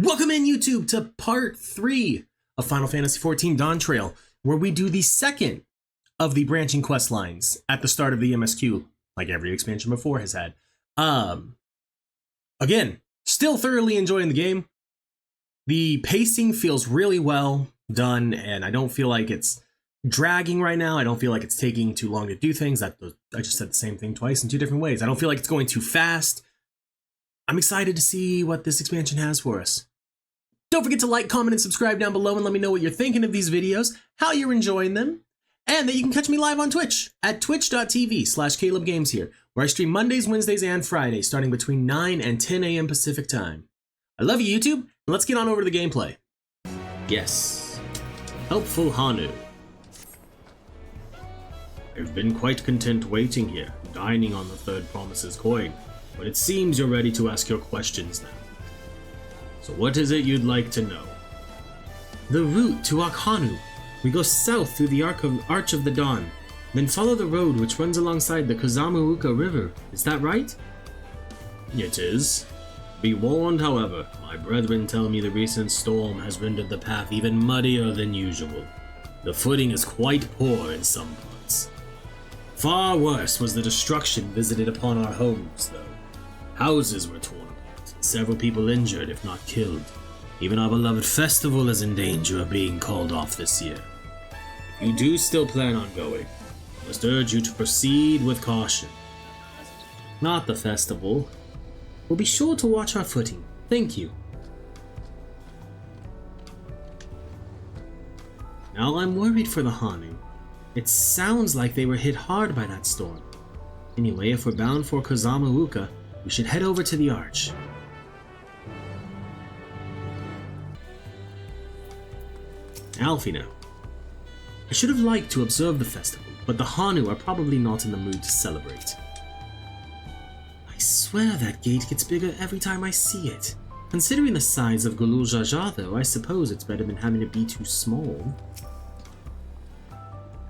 Welcome in, YouTube, to part 3 of Final Fantasy XIV Dawntrail, where we do the second of the branching quest lines at the start of the MSQ, like every expansion before has had. Again, still thoroughly enjoying the game. The pacing feels really well done, and I don't feel like it's dragging right now. I don't feel like it's taking too long to do things. I just said the same thing twice in two different ways. I don't feel like it's going too fast. I'm excited to see what this expansion has for us. Don't forget to like, comment, and subscribe down below and let me know what you're thinking of these videos, how you're enjoying them, and that you can catch me live on Twitch at twitch.tv/CalebGames here, where I stream Mondays, Wednesdays, and Fridays starting between 9 and 10 a.m. Pacific time. I love you, YouTube, and let's get on over to the gameplay. Yes. Helpful Hanu. I've been quite content waiting here, dining on the third promise's coin, but it seems you're ready to ask your questions now. So what is it you'd like to know? The route to HanuHanu. We go south through the Arch of the Dawn, then follow the road which runs alongside the Kozama River. Is that right? It is. Be warned, however, my brethren tell me the recent storm has rendered the path even muddier than usual. The footing is quite poor in some parts. Far worse was the destruction visited upon our homes, though. Houses were torn apart, several people injured, if not killed. Even our beloved festival is in danger of being called off this year. If you do still plan on going, I must urge you to proceed with caution. Not the festival. We'll be sure to watch our footing. Thank you. Now I'm worried for the Hanu. It sounds like they were hit hard by that storm. Anyway, if we're bound for Kozama, we should head over to the Arch. Alfie now. I should have liked to observe the festival, but the Hanu are probably not in the mood to celebrate. I swear that gate gets bigger every time I see it. Considering the size of Gulul Jaja, though, I suppose it's better than having to be too small.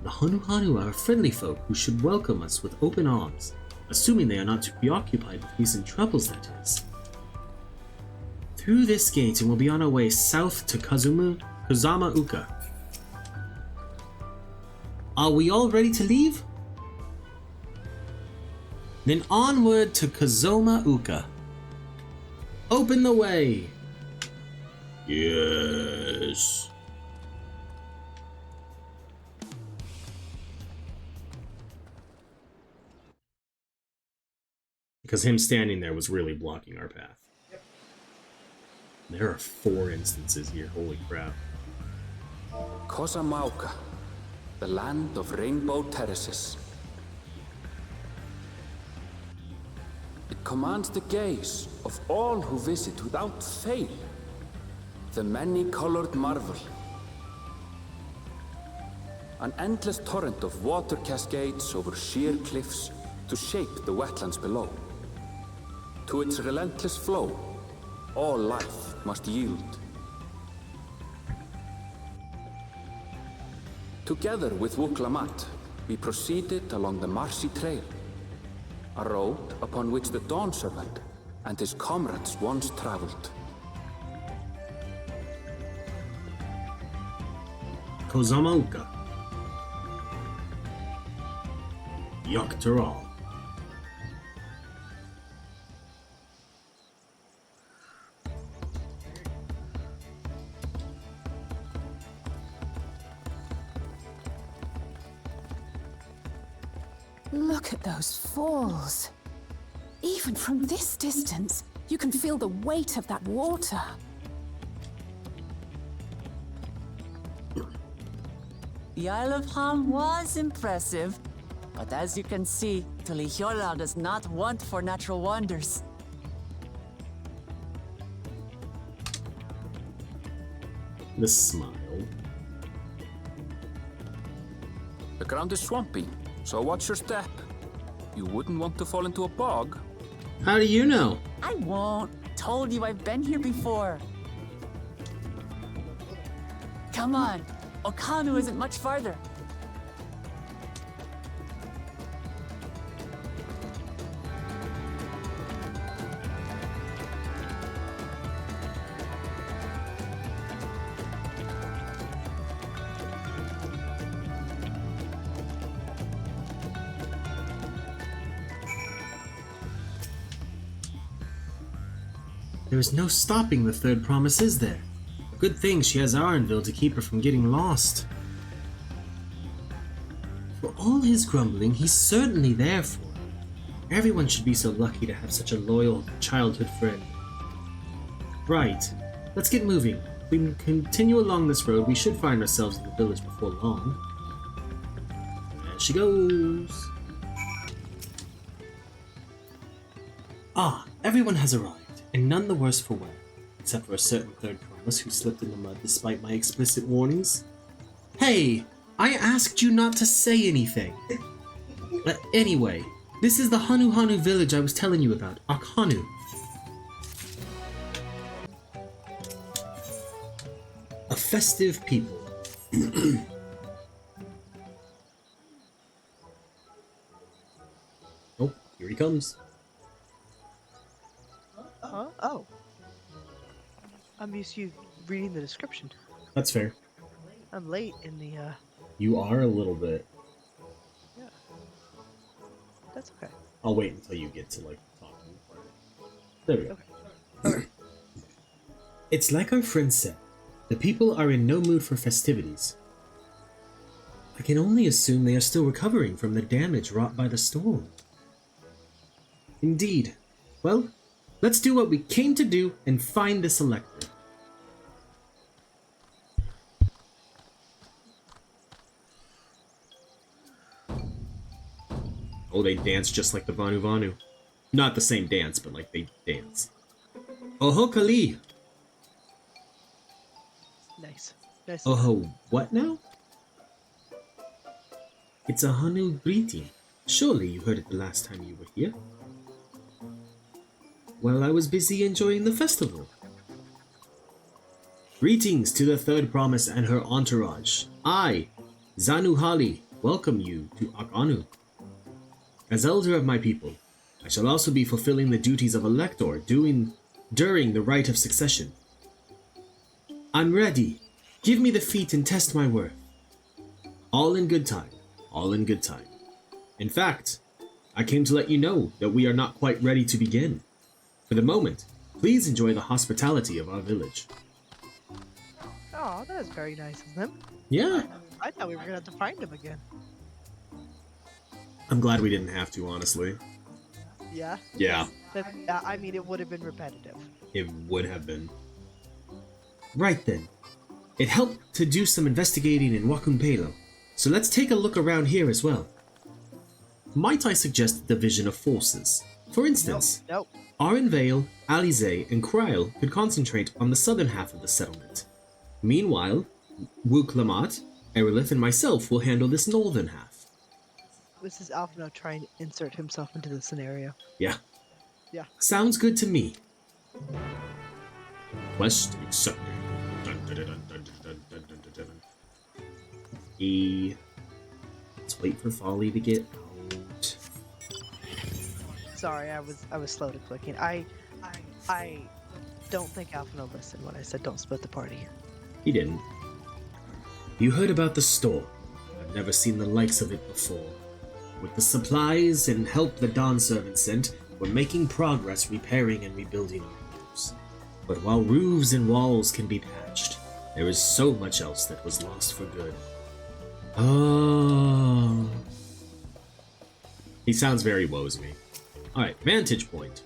The HanuHanu are friendly folk who should welcome us with open arms, assuming they are not too preoccupied with recent troubles, that is. Through this gate, and we'll be on our way south to Kozama. Are we all ready to leave? Then onward to Kozama. Open the way! Yes. Because him standing there was really blocking our path. Yep. There are 4 instances here, holy crap. Kozama, the land of rainbow terraces. It commands the gaze of all who visit without fail. The many-colored marvel. An endless torrent of water cascades over sheer cliffs to shape the wetlands below. To its relentless flow, all life must yield. Together with Wuklamat, we proceeded along the Marcy Trail, a road upon which the Dawn Servant and his comrades once traveled. Kozama. Yaktaral. Look at those falls. Even from this distance, you can feel the weight of that water. The Isle of Ham was impressive, but as you can see, Tulihiola does not want for natural wonders. The smile. The ground is swampy, so watch your step. You wouldn't want to fall into a bog. How do you know? I won't. Told you I've been here before. Come on. Okanu isn't much farther. There is no stopping the third promise, is there? Good thing she has Arenville to keep her from getting lost. For all his grumbling, he's certainly there for her. Everyone should be so lucky to have such a loyal childhood friend. Right, let's get moving. If we can continue along this road, we should find ourselves in the village before long. There she goes. Ah, everyone has arrived, and none the worse for wear, except for a certain third promise who slipped in the mud despite my explicit warnings. Hey, I asked you not to say anything. Anyway, this is the HanuHanu village I was telling you about, HanuHanu. A festive people. Oh, here he comes. Oh. I'm used to reading the description. That's fair. I'm late in the, You are a little bit. Yeah. That's okay. I'll wait until you get to, like, talking part. There we go. Okay. It's like our friend said. The people are in no mood for festivities. I can only assume they are still recovering from the damage wrought by the storm. Indeed. Well, let's do what we came to do and find this elector. Oh, they dance just like the HanuHanu. Not the same dance, but like they dance. Oho Kali! Nice. Nice. Oho, what now? It's a Hanu greeting. Surely you heard it the last time you were here. Well, I was busy enjoying the festival. Greetings to the third promise and her entourage. I, Zanuhali, welcome you to HanuHanu. As elder of my people, I shall also be fulfilling the duties of elector during the rite of succession. I'm ready. Give me the feat and test my worth. All in good time. All in good time. In fact, I came to let you know that we are not quite ready to begin. For the moment, please enjoy the hospitality of our village. Oh, that is very nice of them. Yeah. I thought we were gonna have to find him again. I'm glad we didn't have to, honestly. Yeah? Yeah. I mean, it would have been repetitive. It would have been. Right then. It helped to do some investigating in Wakumpelo, so let's take a look around here as well. Might I suggest the division of forces? For instance, Nope. Arenvale, Alize, and Kryl could concentrate on the southern half of the settlement. Meanwhile, Wuklamat, Arilith, and myself will handle this northern half. This is Alphino trying to insert himself into the scenario. Yeah. Yeah. Sounds good to me. Quest accepted. Dun, dun, dun, dun, dun, dun, dun, dun, dun, dun. Let's wait for Folly to get out. Sorry, I was slow to clicking. I don't think Alphino listened when I said don't split the party. He didn't. You heard about the store. I've never seen the likes of it before. With the supplies and help the Dawn servant sent, we're making progress repairing and rebuilding our homes. But while roofs and walls can be patched, there is so much else that was lost for good. Oh. He sounds very woes me. Alright, vantage point.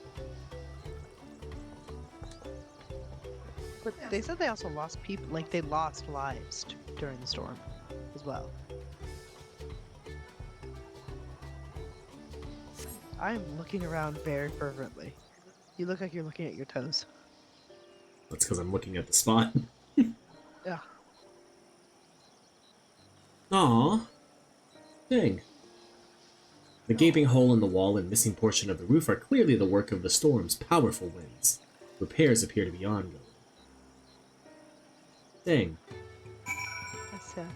But they said they also lost people, like they lost lives during the storm as well. I'm looking around very fervently. You look like you're looking at your toes. That's because I'm looking at the spot. Yeah. Aww. Dang. The gaping hole in the wall and missing portion of the roof are clearly the work of the storm's powerful winds. Repairs appear to be ongoing. Dang. That's sad.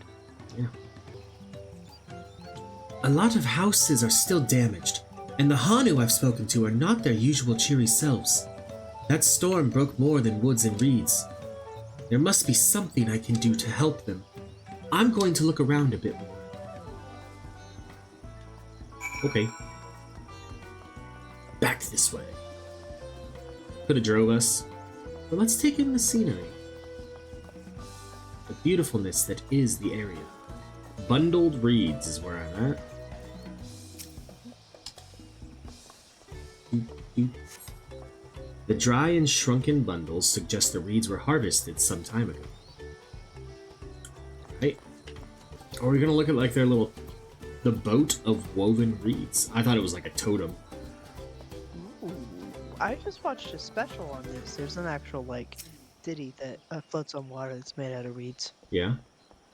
Yeah. A lot of houses are still damaged, and the Hanu I've spoken to are not their usual cheery selves. That storm broke more than woods and reeds. There must be something I can do to help them. I'm going to look around a bit more. Okay. Back this way. Could have drove us. But let's take in the scenery. The beautifulness that is the area. Bundled reeds is where I'm at. The dry and shrunken bundles suggest the reeds were harvested some time ago. Right? Are we gonna look at like their little... the boat of woven reeds? I thought it was like a totem. Ooh, I just watched a special on this. There's an actual, like, ditty that floats on water that's made out of reeds. Yeah?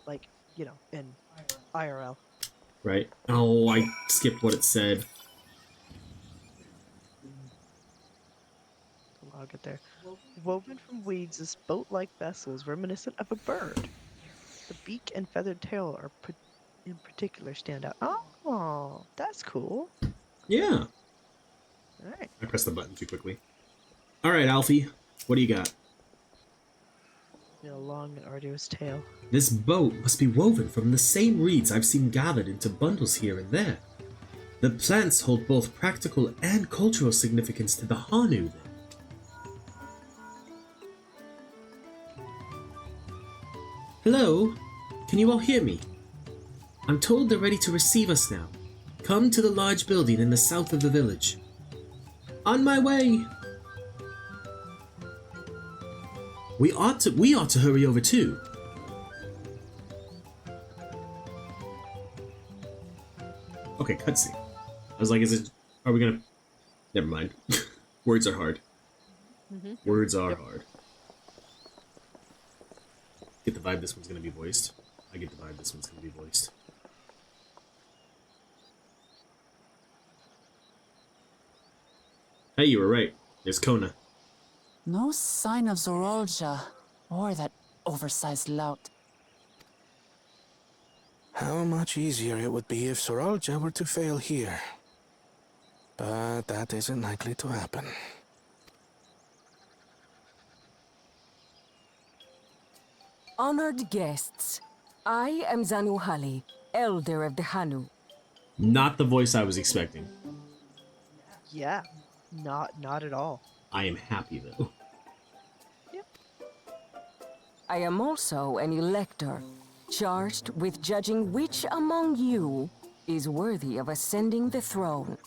Like, you know, in IRL. Right. Oh, I skipped what it said. I'll get there. Woven from weeds, this boat-like vessel is reminiscent of a bird. The beak and feathered tail are in particular stand out. Oh, that's cool. Yeah. Alright. I pressed the button too quickly. Alright, Alfie. What do you got? A long and arduous tail. This boat must be woven from the same reeds I've seen gathered into bundles here and there. The plants hold both practical and cultural significance to the Hanu, then. Hello? Can you all hear me? I'm told they're ready to receive us now. Come to the large building in the south of the village. On my way! We ought to hurry over too. Okay, cutscene. I was like, are we gonna... Never mind. Words are hard. Words are hard. Get the vibe this one's gonna be voiced. I get the vibe this one's gonna be voiced. Hey, you were right. There's Kona. No sign of Zorolja or that oversized lout. How much easier it would be if Soralja were to fail here. But that isn't likely to happen. Honored guests, I am HanuHanu, Elder of the Hanu. Not the voice I was expecting. Yeah, not at all. I am happy though. I am also an elector, charged with judging which among you is worthy of ascending the throne.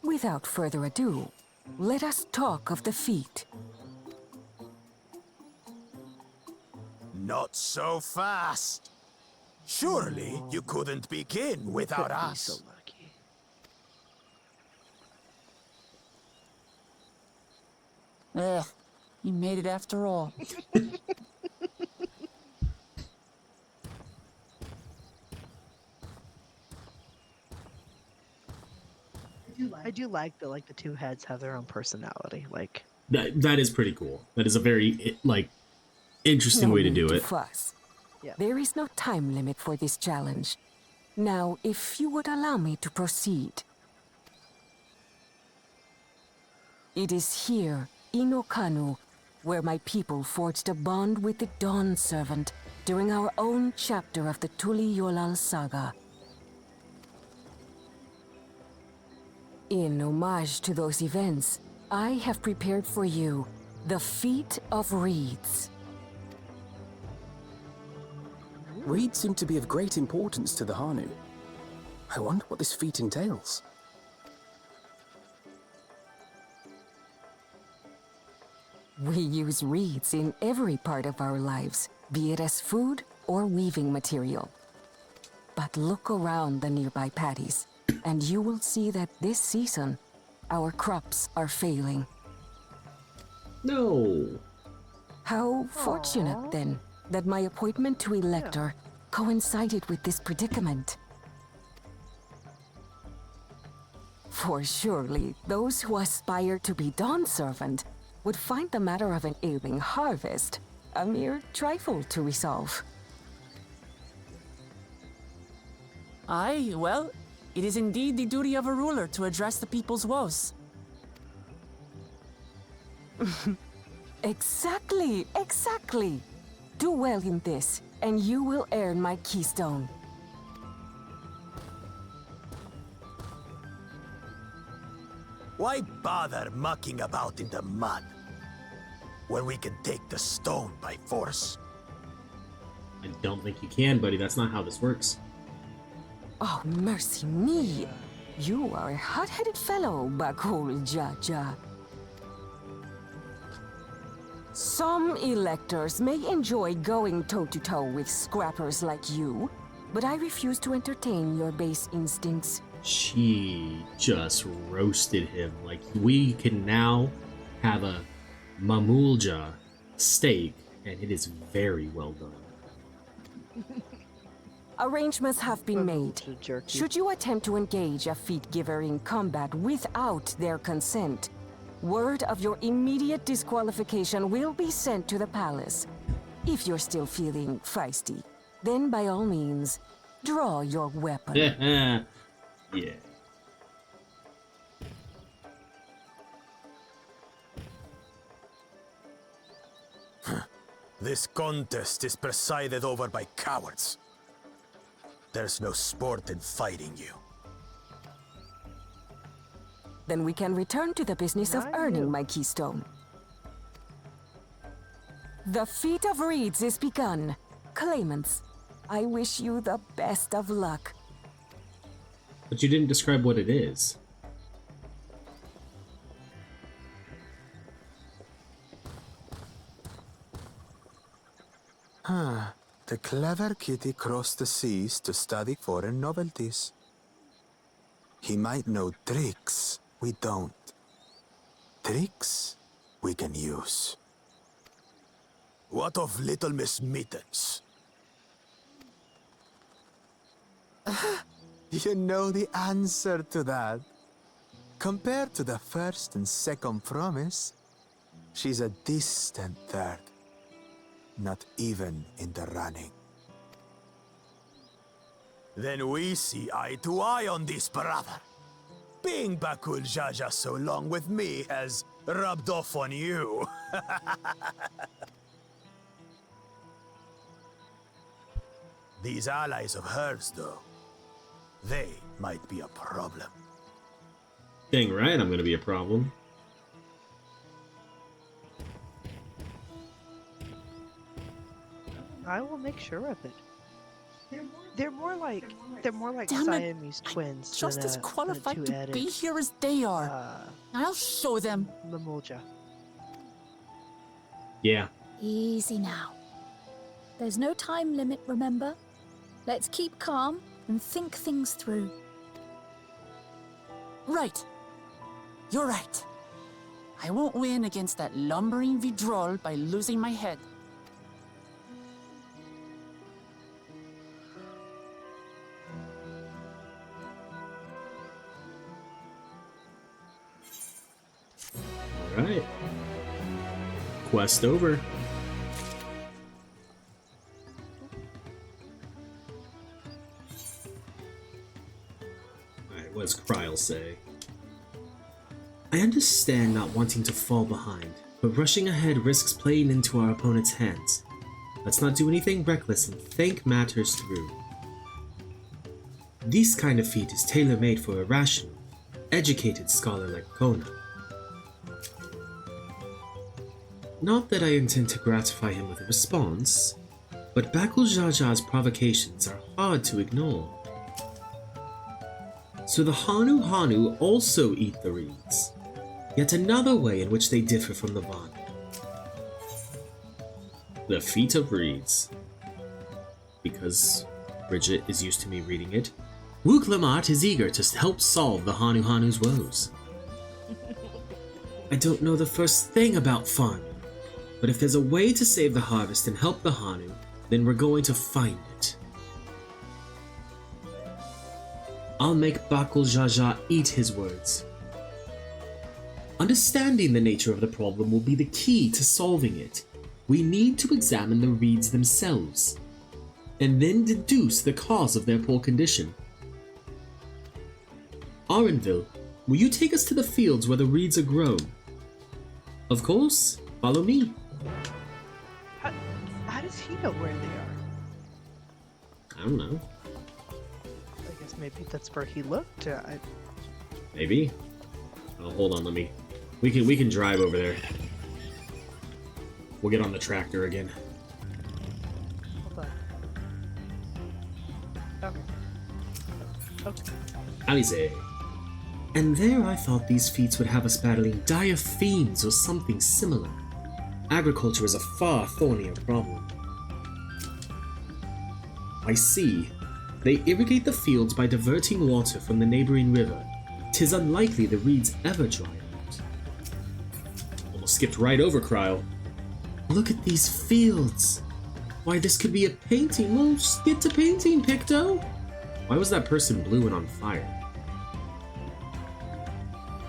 Without further ado, let us talk of the feat. Not so fast. Surely you couldn't begin without Couldn't be us. so lucky. Ugh, you made it after all. I do like that, like, the two heads have their own personality. Like, That is pretty cool. That is a very, like, interesting No way to need do it. fuss. Yeah. There is no time limit for this challenge. Now, if you would allow me to proceed. It is here, in Okanu, where my people forged a bond with the Dawn Servant during our own chapter of the Tuli Yolal saga. In homage to those events, I have prepared for you the Feat of Reeds. Reeds seem to be of great importance to the Hanu. I wonder what this feat entails. We use reeds in every part of our lives, be it as food or weaving material. But look around the nearby paddies, and you will see that this season, our crops are failing. No. How fortunate, then, that my appointment to Elector coincided with this predicament. For surely, those who aspire to be Dawn Servant would find the matter of an ailing harvest a mere trifle to resolve. Aye, well, it is indeed the duty of a ruler to address the people's woes. Exactly, exactly. Do well in this, and you will earn my keystone. Why bother mucking about in the mud? where we can take the stone by force? I don't think you can, buddy. That's not how this works. Oh, mercy me. You are a hot-headed fellow, Bakul Jaja. Some electors may enjoy going toe-to-toe with scrappers like you, but I refuse to entertain your base instincts. She just roasted him. Like, we can now have a mamulja steak, and it is very well done. Arrangements have been made. Mamulja jerky. Should you attempt to engage a feat giver in combat without their consent, word of your immediate disqualification will be sent to the palace. If you're still feeling feisty, then by all means, draw your weapon. Yeah. This contest is presided over by cowards. There's no sport in fighting you. Then we can return to the business of I earning knew. my keystone. The feat of reeds is begun. Claimants, I wish you the best of luck. But you didn't describe what it is. The clever kitty crossed the seas to study foreign novelties. He might know tricks we don't. Tricks we can use. What of Little Miss Mittens? You know the answer to that. Compared to the first and second promise, she's a distant third. Not even in the running. Then we see eye to eye on this, brother. Being Bakul Jaja so long with me has rubbed off on you. These allies of hers, though, they might be a problem. Dang right, I'm gonna be a problem. I will make sure of it. They're more like Damn it. Siamese twins Just than as a qualified to two-added, be here as they are. I'll show them. Mamulja. Yeah. Easy now. There's no time limit, remember? Let's keep calm and think things through. Right. You're right. I won't win against that lumbering Vidrol by losing my head. Alright. Quest over. Alright, what does Kryl say? I understand not wanting to fall behind, but rushing ahead risks playing into our opponent's hands. Let's not do anything reckless and think matters through. This kind of feat is tailor-made for a rational, educated scholar like Kona. Not that I intend to gratify him with a response, but Bakul Jaja's provocations are hard to ignore. So the HanuHanu also eat the reeds, yet another way in which they differ from the Vanu. The Feat of Reeds. Because Bridget is used to me reading it, Wook Lamart is eager to help solve the HanuHanu's woes. I don't know the first thing about farming, but if there's a way to save the harvest and help the Hanu, then we're going to find it. I'll make Bakul Jaja eat his words. Understanding the nature of the problem will be the key to solving it. We need to examine the reeds themselves, and then deduce the cause of their poor condition. Arenville, will you take us to the fields where the reeds are grown? Of course, follow me. How does he know where they are? I don't know. I guess maybe that's where he looked. Maybe. Oh, hold on, we can drive over there. We'll get on the tractor again. Hold on. Okay. Alize. And there I thought these feats would have us battling dire fiends or something similar. Agriculture is a far thornier problem. I see. They irrigate the fields by diverting water from the neighboring river. 'Tis unlikely the reeds ever dry out. Almost skipped right over Cryle. Look at these fields. Why, this could be a painting. Well, just get to painting, Picto. Why was that person blue and on fire?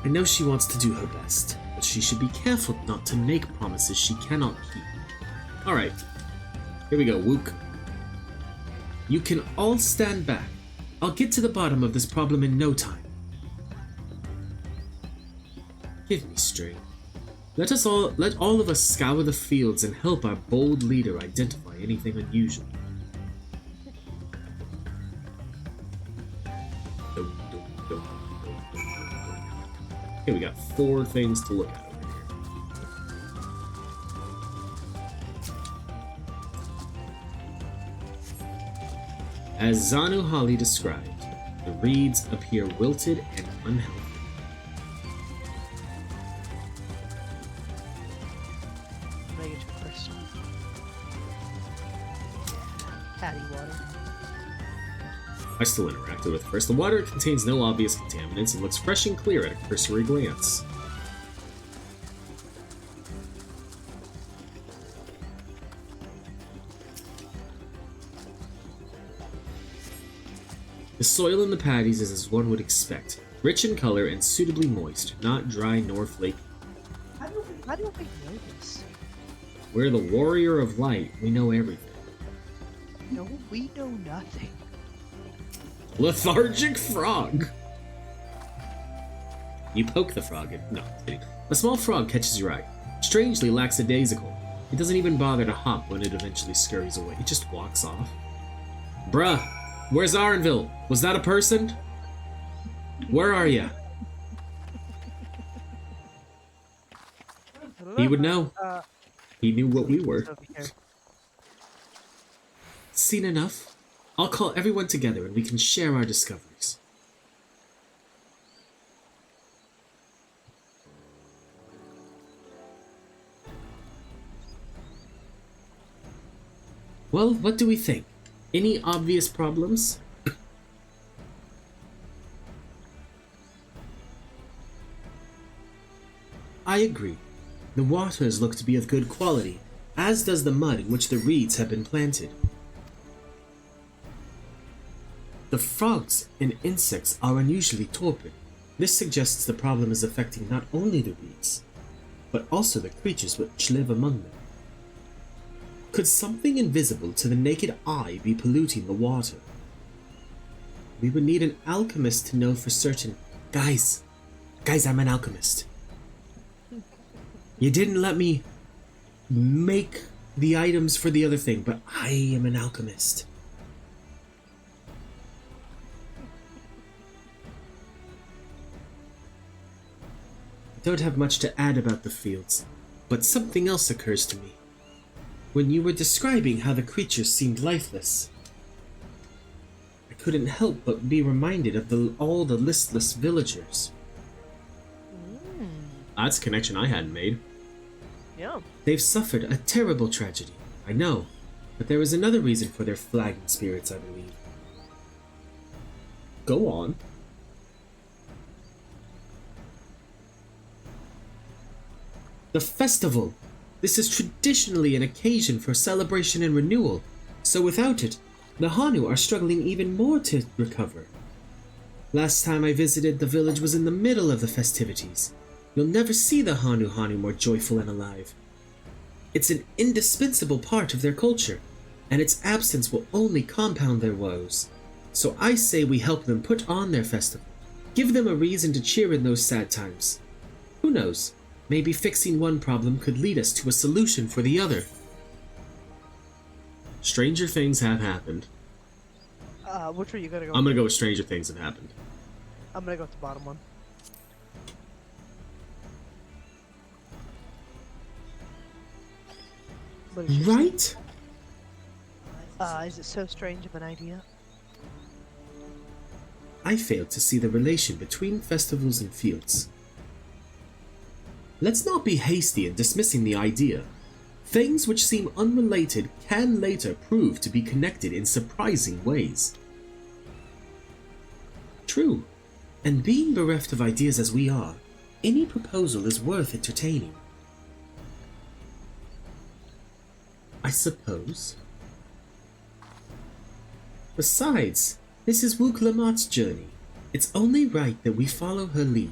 I know she wants to do her best, but she should be careful not to make promises she cannot keep. Alright, here we go, Wook. You can all stand back. I'll get to the bottom of this problem in no time. Give me strength. Let all of us scour the fields and help our bold leader identify anything unusual. Okay, we got 4 things to look at over here. As HanuHanu described, the reeds appear wilted and unhealthy. Patty water. I still interacted with first. The water contains no obvious contaminants and looks fresh and clear at a cursory glance. The soil in the paddies is as one would expect, rich in color and suitably moist, not dry nor flaky. How do we know this? We're the warrior of light, we know everything. No, we know nothing. Lethargic frog! You poke the frog and... No, I'm kidding. A small frog catches your eye. Strangely lackadaisical. It doesn't even bother to hop when it eventually scurries away. It just walks off. Bruh, where's Arenville? Was that a person? Where are ya? He would know. He knew what we were. Seen enough? I'll call everyone together and we can share our discoveries. Well, what do we think? Any obvious problems? I agree. The waters look to be of good quality, as does the mud in which the reeds have been planted. The frogs and insects are unusually torpid. This suggests the problem is affecting not only the reeds, but also the creatures which live among them. Could something invisible to the naked eye be polluting the water? We would need an alchemist to know for certain. Guys, I'm an alchemist. You didn't let me make the items for the other thing, but I am an alchemist. I don't have much to add about the fields, but something else occurs to me. When you were describing how the creatures seemed lifeless, I couldn't help but be reminded of all the listless villagers. That's a connection I hadn't made. Yeah. They've suffered a terrible tragedy, I know, but there is another reason for their flagging spirits, I believe. Go on. The festival! This is traditionally an occasion for celebration and renewal, so without it, the Hanu are struggling even more to recover. Last time I visited, the village was in the middle of the festivities. You'll never see the HanuHanu more joyful and alive. It's an indispensable part of their culture, and its absence will only compound their woes. So I say we help them put on their festival. Give them a reason to cheer in those sad times. Who knows? Maybe fixing one problem could lead us to a solution for the other. Stranger things have happened. Which way you gonna go? I'm gonna go with stranger things have happened. I'm gonna go with the bottom one. What is your Right? Is it so strange of an idea? I fail to see the relation between festivals and fields. Let's not be hasty in dismissing the idea. Things which seem unrelated can later prove to be connected in surprising ways. True, and being bereft of ideas as we are, any proposal is worth entertaining. I suppose. Besides, this is Wuklamat's journey. It's only right that we follow her lead.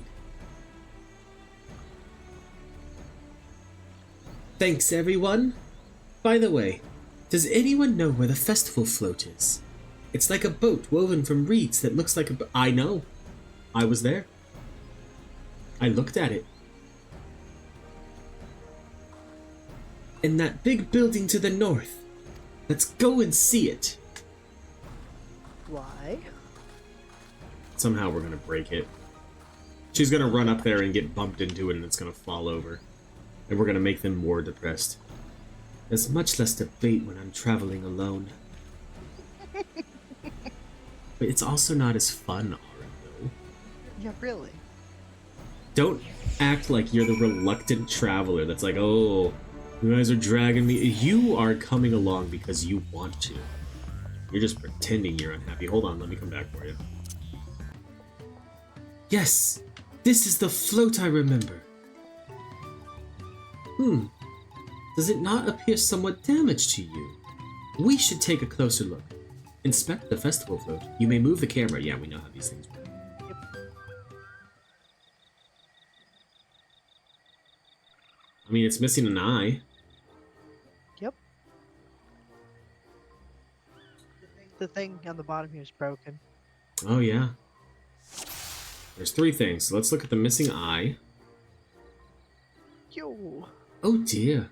Thanks, everyone. By the way, does anyone know where the festival float is? It's like a boat woven from reeds that looks like a... I know. I was there. I looked at it. In that big building to the north. Let's go and see it. Why? Somehow we're gonna break it. She's gonna run up there and get bumped into it and it's gonna fall over. And we're gonna make them more depressed. There's much less debate when I'm traveling alone. But it's also not as fun, Arin, though. Yeah, really. Don't act like you're the reluctant traveler that's like, oh, you guys are dragging me. You are coming along because you want to. You're just pretending you're unhappy. Hold on, let me come back for you. Yes, this is the float I remember. Does it not appear somewhat damaged to you? We should take a closer look. Inspect the festival float. You may move the camera. Yeah, we know how these things work. Yep. I mean, it's missing an eye. Yep. The thing on the bottom here is broken. Oh, yeah. There's three things. So let's look at the missing eye. Yo. Oh, dear.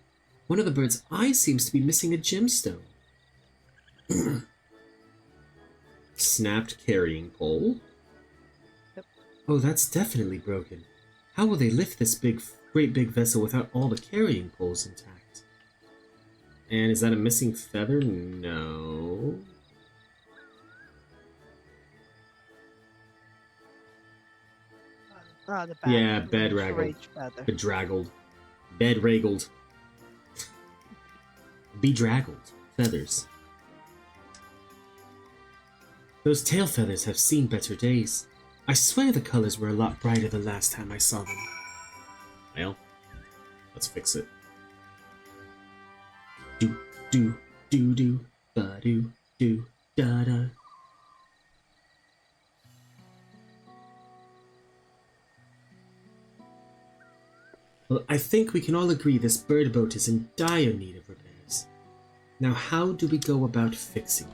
One of the bird's eyes seems to be missing a gemstone. Snapped carrying pole. Yep. Oh, that's definitely broken. How will they lift this great big vessel without all the carrying poles intact? And is that a missing feather? No. The back. Yeah, bedraggled. Bedraggled. Bedraggled. Bedraggled. Feathers. Those tail feathers have seen better days. I swear the colors were a lot brighter the last time I saw them. Well, let's fix it. Do, do, do, do, ba do, do, da da. Well, I think we can all agree this bird boat is in dire need of repairs. Now, how do we go about fixing it?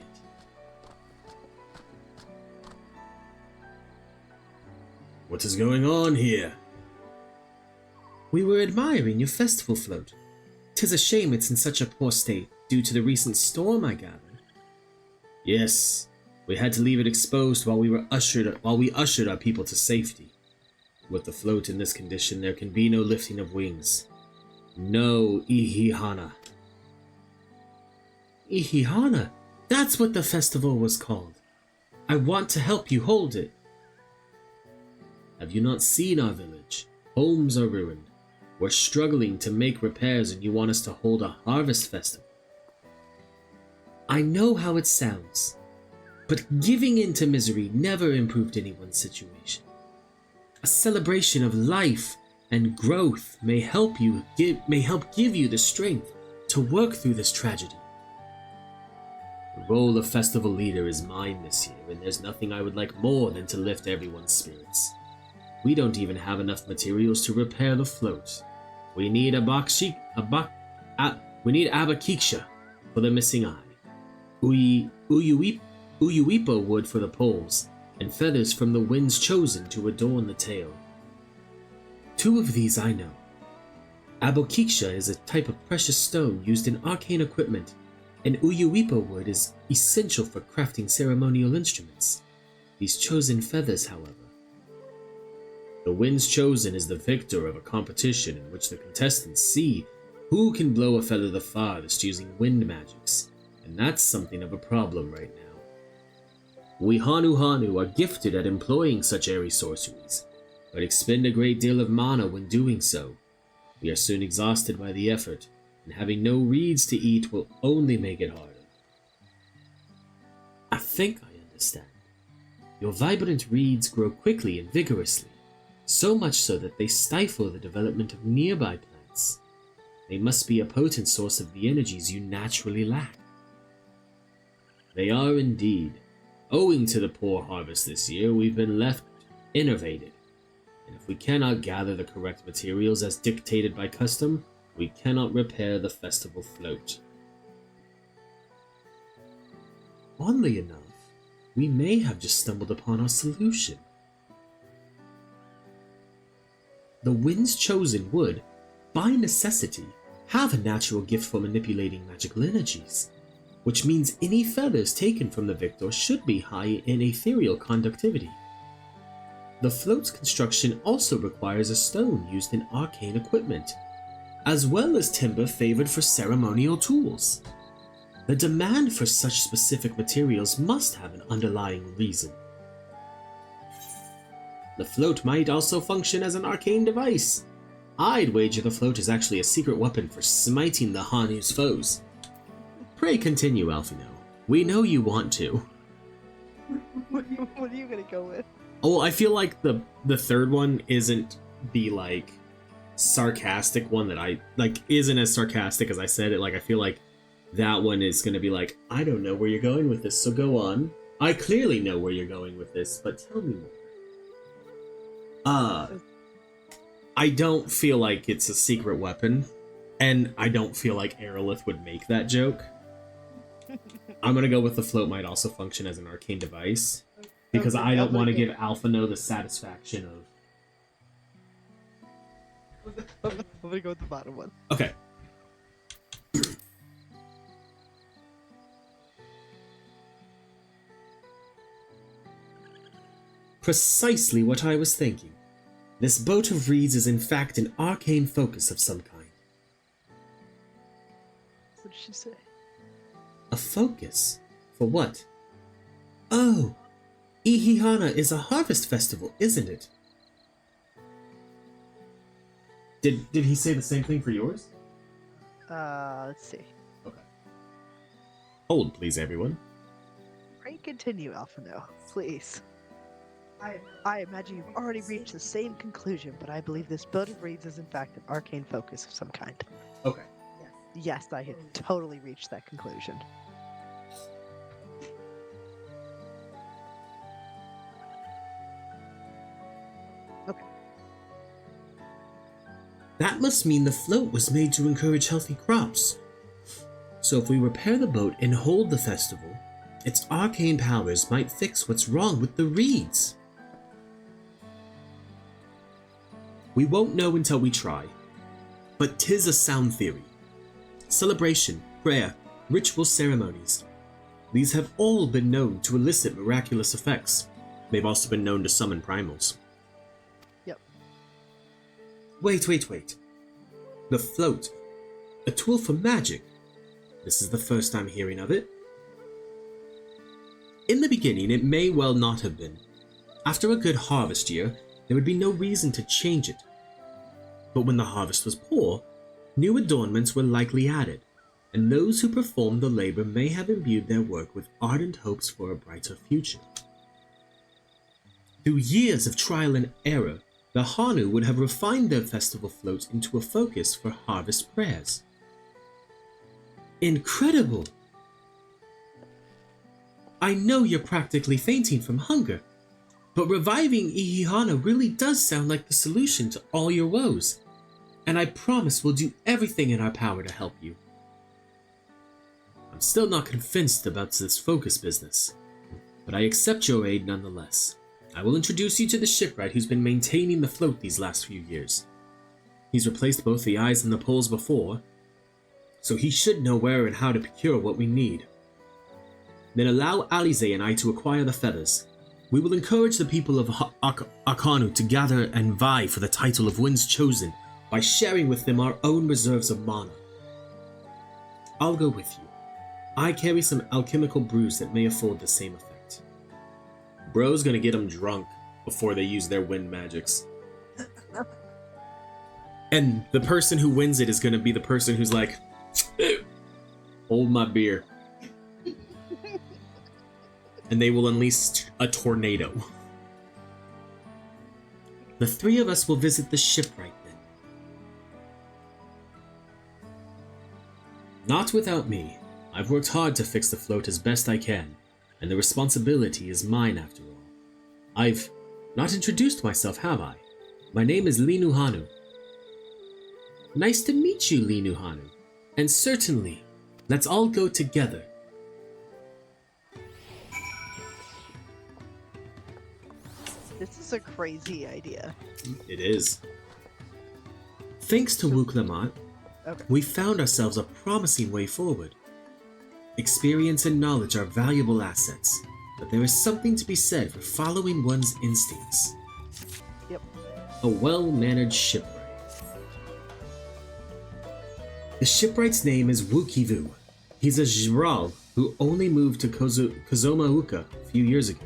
What is going on here? We were admiring your festival float. 'Tis a shame it's in such a poor state due to the recent storm, I gather. Yes, we had to leave it exposed while we ushered our people to safety. With the float in this condition, there can be no lifting of wings. No Ihihana. Ihihana? That's what the festival was called. I want to help you hold it. Have you not seen our village? Homes are ruined. We're struggling to make repairs and you want us to hold a harvest festival. I know how it sounds, but giving in to misery never improved anyone's situation. A celebration of life and growth may help give you the strength to work through this tragedy. The role of festival leader is mine this year, and there's nothing I would like more than to lift everyone's spirits. We don't even have enough materials to repair the float. We need abakiksha for the missing eye, uyuipa wood for the poles, and feathers from the winds chosen to adorn the tail. Two of these I know. Abokiksha is a type of precious stone used in arcane equipment, and uyuipa wood is essential for crafting ceremonial instruments. These chosen feathers, however. The winds chosen is the victor of a competition in which the contestants see Who can blow a feather the farthest using wind magics? And that's something of a problem right now. We HanuHanu are gifted at employing such airy sorceries, but expend a great deal of mana when doing so. We are soon exhausted by the effort, and having no reeds to eat will only make it harder. I think I understand. Your vibrant reeds grow quickly and vigorously, so much so that they stifle the development of nearby plants. They must be a potent source of the energies you naturally lack. They are indeed. Owing to the poor harvest this year, we've been left innervated. And if we cannot gather the correct materials as dictated by custom, we cannot repair the festival float. Oddly enough, we may have just stumbled upon our solution. The winds chosen would, by necessity, have a natural gift for manipulating magical energies, which means any feathers taken from the victor should be high in ethereal conductivity. The float's construction also requires a stone used in arcane equipment, as well as timber favored for ceremonial tools. The demand for such specific materials must have an underlying reason. The float might also function as an arcane device. I'd wager the float is actually a secret weapon for smiting the Hanu's foes. Pray continue, Alphino. We know you want to. What are you gonna go with? Oh, I feel like the third one isn't the, like, sarcastic one that isn't as sarcastic as I said it. Like, I feel like that one is gonna be like, I don't know where you're going with this, so go on. I clearly know where you're going with this, but tell me more. I don't feel like it's a secret weapon, and I don't feel like Arilith would make that joke. I'm gonna go with the float might also function as an arcane device, because I don't want to give Alphino the satisfaction of... I'm gonna go with the bottom one. Okay. Precisely what I was thinking. This boat of reeds is in fact an arcane focus of some kind. What did she say? A focus? For what? Oh! HanuHanu is a harvest festival, isn't it? Did he say the same thing for yours? Let's see. Okay. Hold, please, everyone. Pray continue, Alphino, please. I imagine you've already reached the same conclusion, but I believe this boat of reeds is in fact an arcane focus of some kind. Okay. Yes, I had totally reached that conclusion. Okay. That must mean the float was made to encourage healthy crops. So if we repair the boat and hold the festival, its arcane powers might fix what's wrong with the reeds. We won't know until we try, but 'tis a sound theory. Celebration, prayer, ritual ceremonies. These have all been known to elicit miraculous effects. They've also been known to summon primals. Yep. Wait. The float. A tool for magic. This is the first I'm hearing of it. In the beginning, it may well not have been. After a good harvest year, there would be no reason to change it. But when the harvest was poor, new adornments were likely added, and those who performed the labor may have imbued their work with ardent hopes for a brighter future. Through years of trial and error, the Hanu would have refined their festival floats into a focus for harvest prayers. Incredible! I know you're practically fainting from hunger, but reviving HanuHanu really does sound like the solution to all your woes, and I promise we'll do everything in our power to help you. I'm still not convinced about this focus business, but I accept your aid nonetheless. I will introduce you to the shipwright who's been maintaining the float these last few years. He's replaced both the eyes and the poles before, so he should know where and how to procure what we need. Then allow Alize and I to acquire the feathers. We will encourage the people of HanuHanu to gather and vie for the title of Winds Chosen by sharing with them our own reserves of mana. I'll go with you. I carry some alchemical brews that may afford the same effect. Bro's gonna get them drunk before they use their wind magics. And the person who wins it is gonna be the person who's like, hold my beer. And they will unleash a tornado. The three of us will visit the shipwright then. Not without me. I've worked hard to fix the float as best I can, and the responsibility is mine after all. I've not introduced myself, have I? My name is HanuHanu. Nice to meet you, HanuHanu. And certainly, let's all go together. This is a crazy idea. It is. Thanks to Wuklamont, we found ourselves a promising way forward. Experience and knowledge are valuable assets, but there is something to be said for following one's instincts. Yep. A well-managed shipwright. The shipwright's name is Wukivu. He's a Jral who only moved to Kozomauka a few years ago,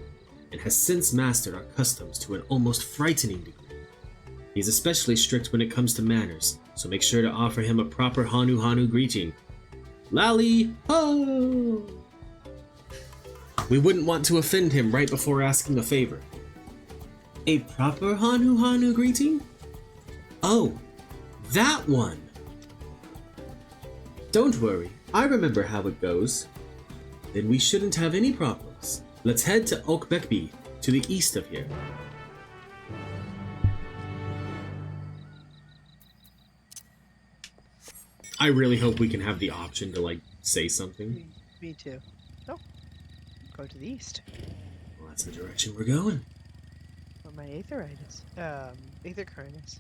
and has since mastered our customs to an almost frightening degree. He's especially strict when it comes to manners, so make sure to offer him a proper HanuHanu greeting. Lally ho! We wouldn't want to offend him right before asking a favor. A proper HanuHanu greeting? Oh, that one! Don't worry, I remember how it goes. Then we shouldn't have any problems. Let's head to Okbekbi, to the east of here. I really hope we can have the option to, like, say something. Me too. Oh, go to the east. Well, that's the direction we're going. Where my aether current is.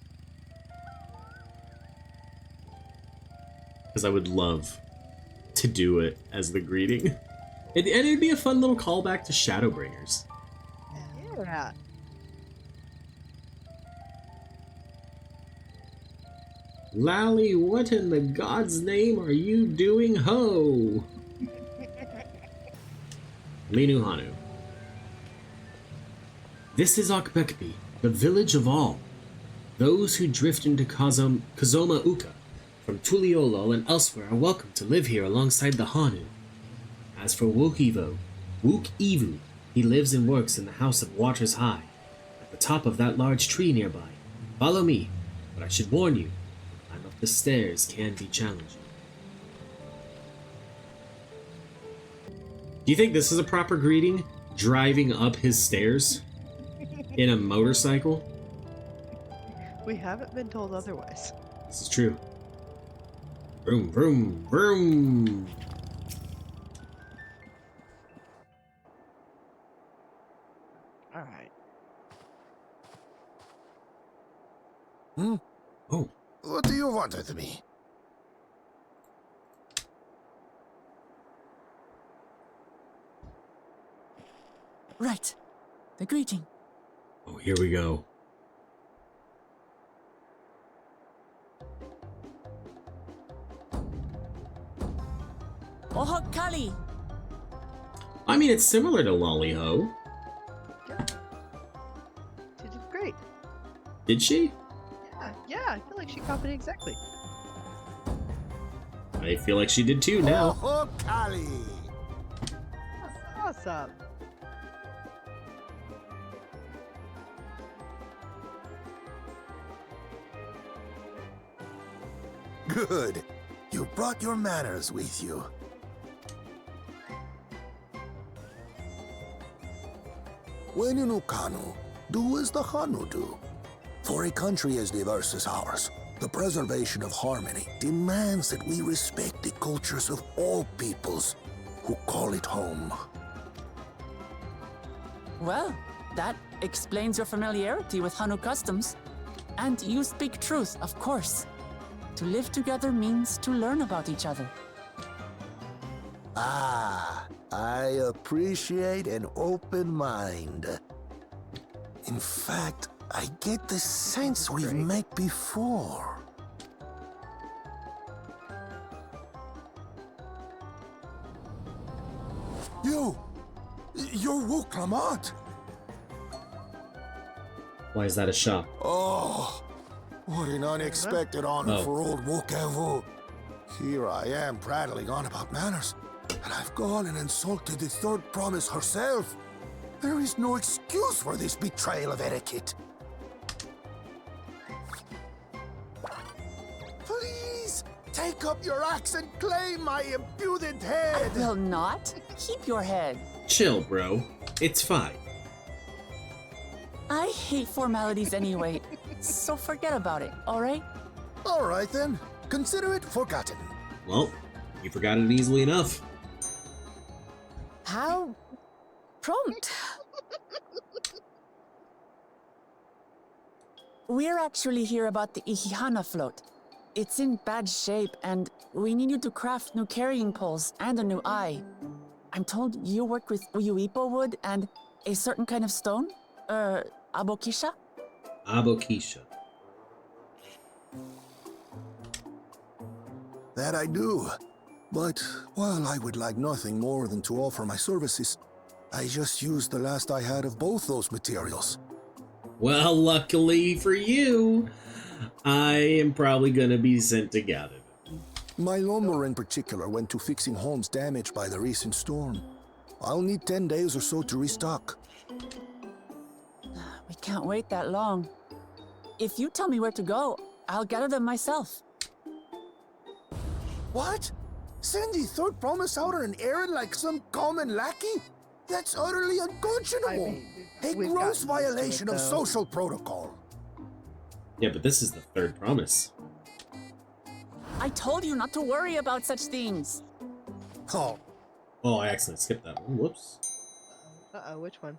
Because I would love to do it as the greeting. And it'd be a fun little callback to Shadowbringers. Yeah. Lally, what in the God's name are you doing, ho? HanuHanu. This is Okbekbi, the village of all. Those who drift into Kozomauka from Tuliolol and elsewhere are welcome to live here alongside the Hanu. As for Wukivu, he lives and works in the House of Waters High, at the top of that large tree nearby. Follow me, but I should warn you, climb up the stairs can be challenging. Do you think this is a proper greeting? Driving up his stairs? In a motorcycle? We haven't been told otherwise. This is true. Vroom, vroom, vroom! Alright. Oh. What do you want with me? Right. The greeting. Oh, here we go. Ohok Kali! I mean, it's similar to Lollyho. She did great. Did she? Yeah, I feel like she copied it exactly. I feel like she did too now. Oh, Kali! What's up? Good. You brought your manners with you. When in Ukanu, do as the Hanu do. For a country as diverse as ours, the preservation of harmony demands that we respect the cultures of all peoples who call it home. Well, that explains your familiarity with Hanu customs. And you speak truth, of course. To live together means to learn about each other. Ah, I appreciate an open mind. In fact, I get the sense we've met before. You're Wuklamant. Why is that a shock? Oh, what an unexpected honor for old Wukevu. Here I am prattling on about manners, and I've gone and insulted the third promise herself. There is no excuse for this betrayal of etiquette. Please, take up your axe and claim my impudent head. I will not. Keep your head. Chill, bro. It's fine. I hate formalities anyway, so forget about it, alright? All right then, consider it forgotten. Well, you forgot it easily enough. How prompt. We're actually here about the HanuHanu float. It's in bad shape, and we need you to craft new carrying poles and a new eye. I'm told you work with Uyuipo wood and a certain kind of stone? Abokisha? Abokisha. That I do. But while I would like nothing more than to offer my services, I just used the last I had of both those materials. Well, luckily for you, I am probably gonna be sent to gather them. My lumber in particular went to fixing homes damaged by the recent storm. I'll need 10 days or so to restock. We can't wait that long. If you tell me where to go, I'll gather them myself. What? Send the third promise out on an errand like some common lackey? That's utterly unconscionable. A gross violation of social protocol. Yeah, but this is the third promise. I told you not to worry about such things. Oh. Oh, I accidentally skipped that one. Whoops. Uh-oh, which one?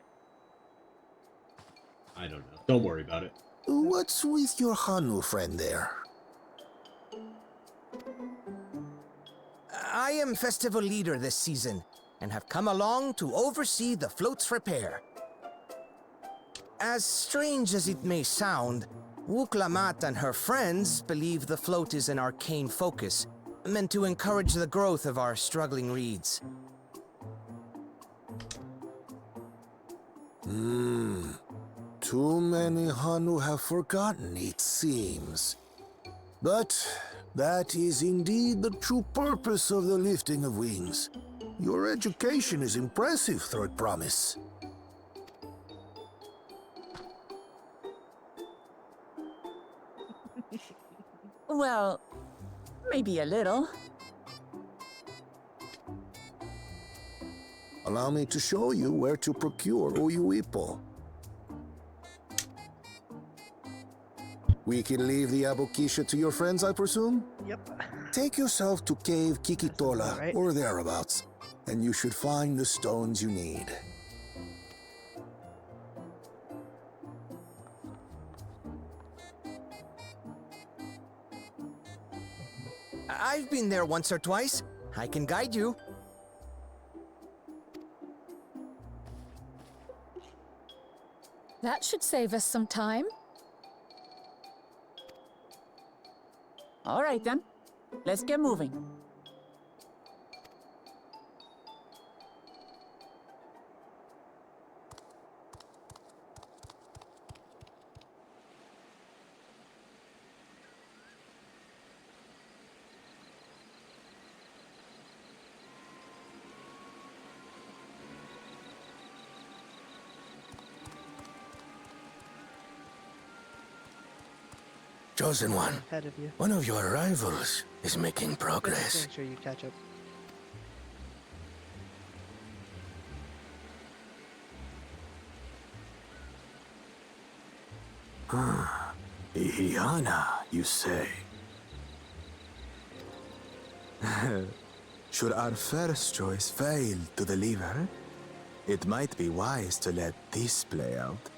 I don't know. Don't worry about it. What's with your Hanu friend there? I am festival leader this season, and have come along to oversee the float's repair. As strange as it may sound, Wuklamat and her friends believe the float is an arcane focus, meant to encourage the growth of our struggling reeds. Too many Hanu have forgotten, it seems. But that is indeed the true purpose of the lifting of wings. Your education is impressive, Third Promise. Well, maybe a little. Allow me to show you where to procure Uyuipo. We can leave the Abokisha to your friends, I presume? Yep. Take yourself to Cave Kikitola, right. or thereabouts, and you should find the stones you need. I've been there once or twice. I can guide you. That should save us some time. All right then, let's get moving. Chosen One, Ahead of you. one of your rivals is making progress. Make sure you catch up. Ihiana, you say? Should our first choice fail to deliver, it might be wise to let this play out.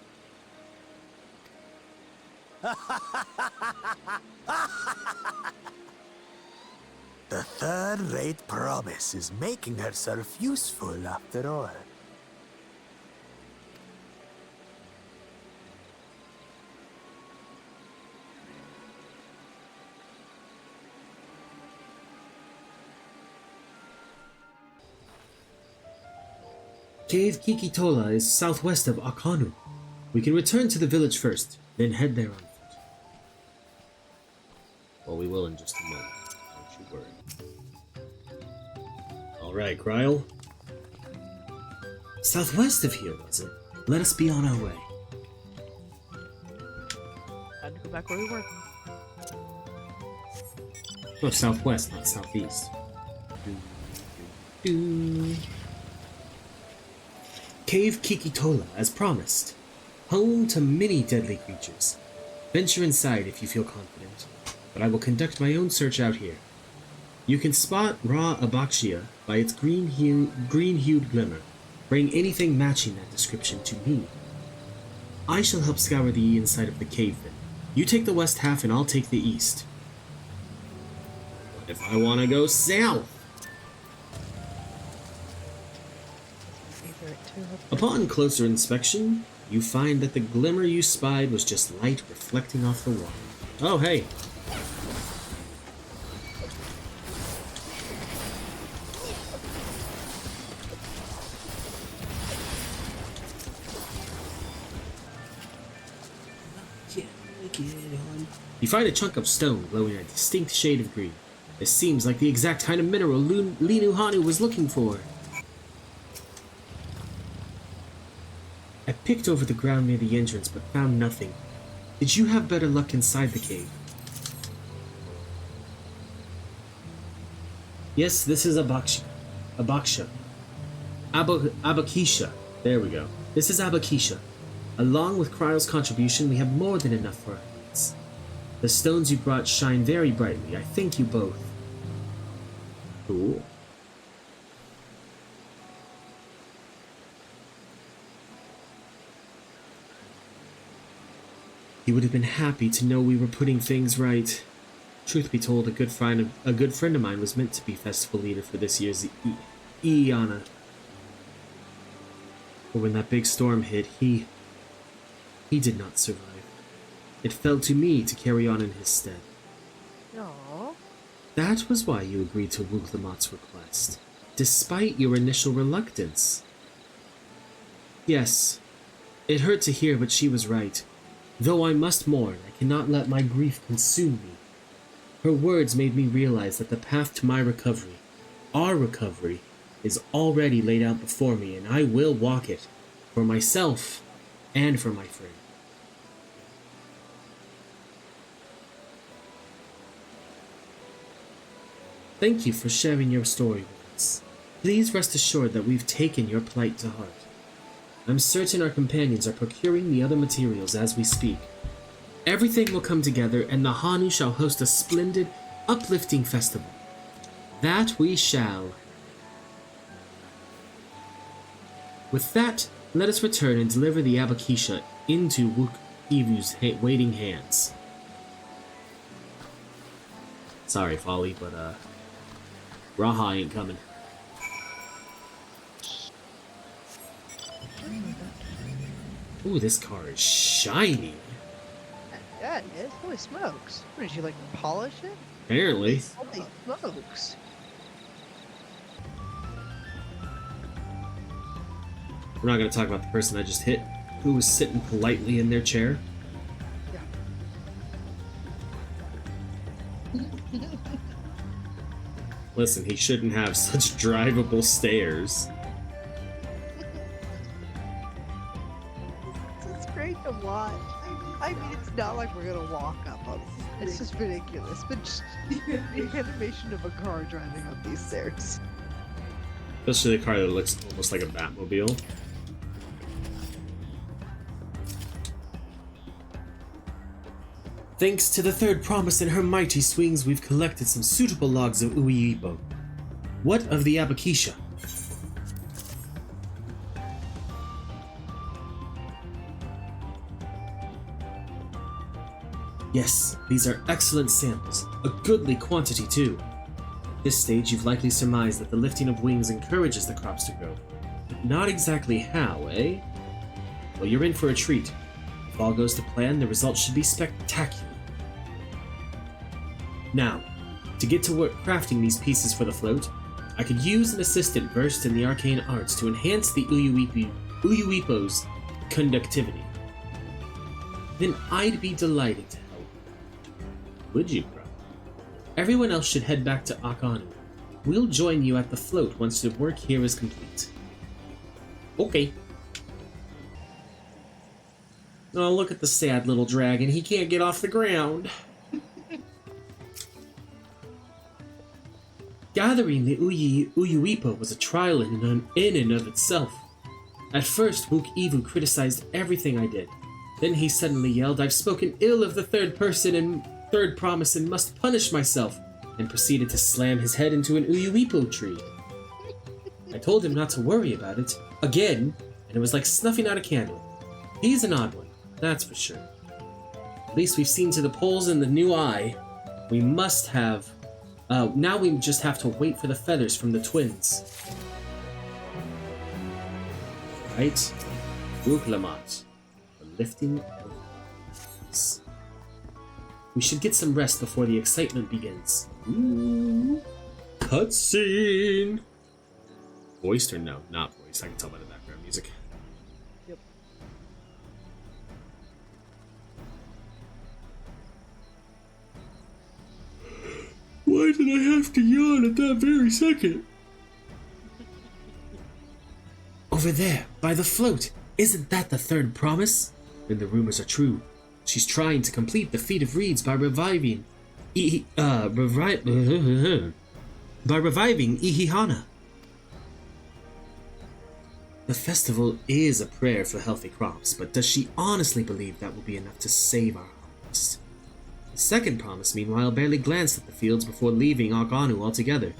The third-rate promise is making herself useful after all. Cave Kikitola is southwest of HanuHanu. We can return to the village first, then head there on foot. Well, we will in just a moment. Don't you worry. Alright, Kryle. Southwest of here, was it? Let us be on our way. Time to go back where we were. Oh, southwest, not southeast. Cave Kikitola, as promised. Home to many deadly creatures. Venture inside if you feel confident, but I will conduct my own search out here. You can spot raw abaxia by its green-hued glimmer. Bring anything matching that description to me. I shall help scour the inside of the cave then. You take the west half and I'll take the east. What if I want to go south? Upon closer inspection, you find that the glimmer you spied was just light reflecting off the water. Oh, hey! You find a chunk of stone glowing a distinct shade of green. This seems like the exact kind of mineral HanuHanu was looking for. I picked over the ground near the entrance but found nothing. Did you have better luck inside the cave? Yes, this is Abaxia. Abakisha. There we go. This is Abakisha. Along with Kryle's contribution, we have more than enough for our needs. The stones you brought shine very brightly. I thank you both. Cool. He would have been happy to know we were putting things right. Truth be told, a good friend of mine was meant to be festival leader for this year's Iana. But when that big storm hit, he did not survive. It fell to me to carry on in his stead. Aww. That was why you agreed to Wuklamat's request, despite your initial reluctance. Yes, it hurt to hear, but she was right. Though I must mourn, I cannot let my grief consume me. Her words made me realize that the path to my recovery, our recovery, is already laid out before me, and I will walk it, for myself and for my friend. Thank you for sharing your story with us. Please rest assured that we've taken your plight to heart. I'm certain our companions are procuring the other materials as we speak. Everything will come together and the Hanu shall host a splendid, uplifting festival. That we shall. With that, let us return and deliver the Abakisha into Wook Ivu's waiting hands. Sorry, Folly, but Raha ain't coming. Ooh, this car is shiny. Yeah, it is. Holy smokes. What, did you, like, polish it? Apparently. Holy smokes. We're not going to talk about the person I just hit, who was sitting politely in their chair. Yeah. Listen, he shouldn't have such drivable stairs. It's great to watch. I mean, it's not like we're gonna walk up on it. It's just ridiculous. But just the animation of a car driving up these stairs. Especially the car that looks almost like a Batmobile. Thanks to the third promise and her mighty swings, we've collected some suitable logs of Uiipo. What of the Abakisha? Yes, these are excellent samples, a goodly quantity too. At this stage, you've likely surmised that the lifting of wings encourages the crops to grow. But not exactly how, eh? Well, you're in for a treat. If all goes to plan, the results should be spectacular. Now, to get to work crafting these pieces for the float, I could use an assistant versed in the arcane arts to enhance the Uyuipo's conductivity. Then I'd be delighted to help. Would you, bro? Everyone else should head back to HanuHanu. We'll join you at the float once the work here is complete. Okay. Oh, look at the sad little dragon. He can't get off the ground. Gathering the Uyuipo was a trial in and of itself. At first, Wook Evu criticized everything I did. Then he suddenly yelled, "I've spoken ill of the third person and third promise and must punish myself," and proceeded to slam his head into an Uyuipo tree. I told him not to worry about it, again, and it was like snuffing out a candle. He's an odd one, that's for sure. At least we've seen to the poles in the new eye. We must have... now we just have to wait for the feathers from the twins. Right? Wook-Lamat. The lifting of wings. We should get some rest before the excitement begins. Ooh. Cutscene! Voiced or no? Not voiced. I can tell by the background music. Yep. Why did I have to yawn at that very second? Over there, by the float. Isn't that the third promise? Then the rumors are true. She's trying to complete the feat of reeds by reviving Ihihana. The festival is a prayer for healthy crops, but does she honestly believe that will be enough to save our harvest? The second promise, meanwhile, barely glanced at the fields before leaving HanuHanu altogether.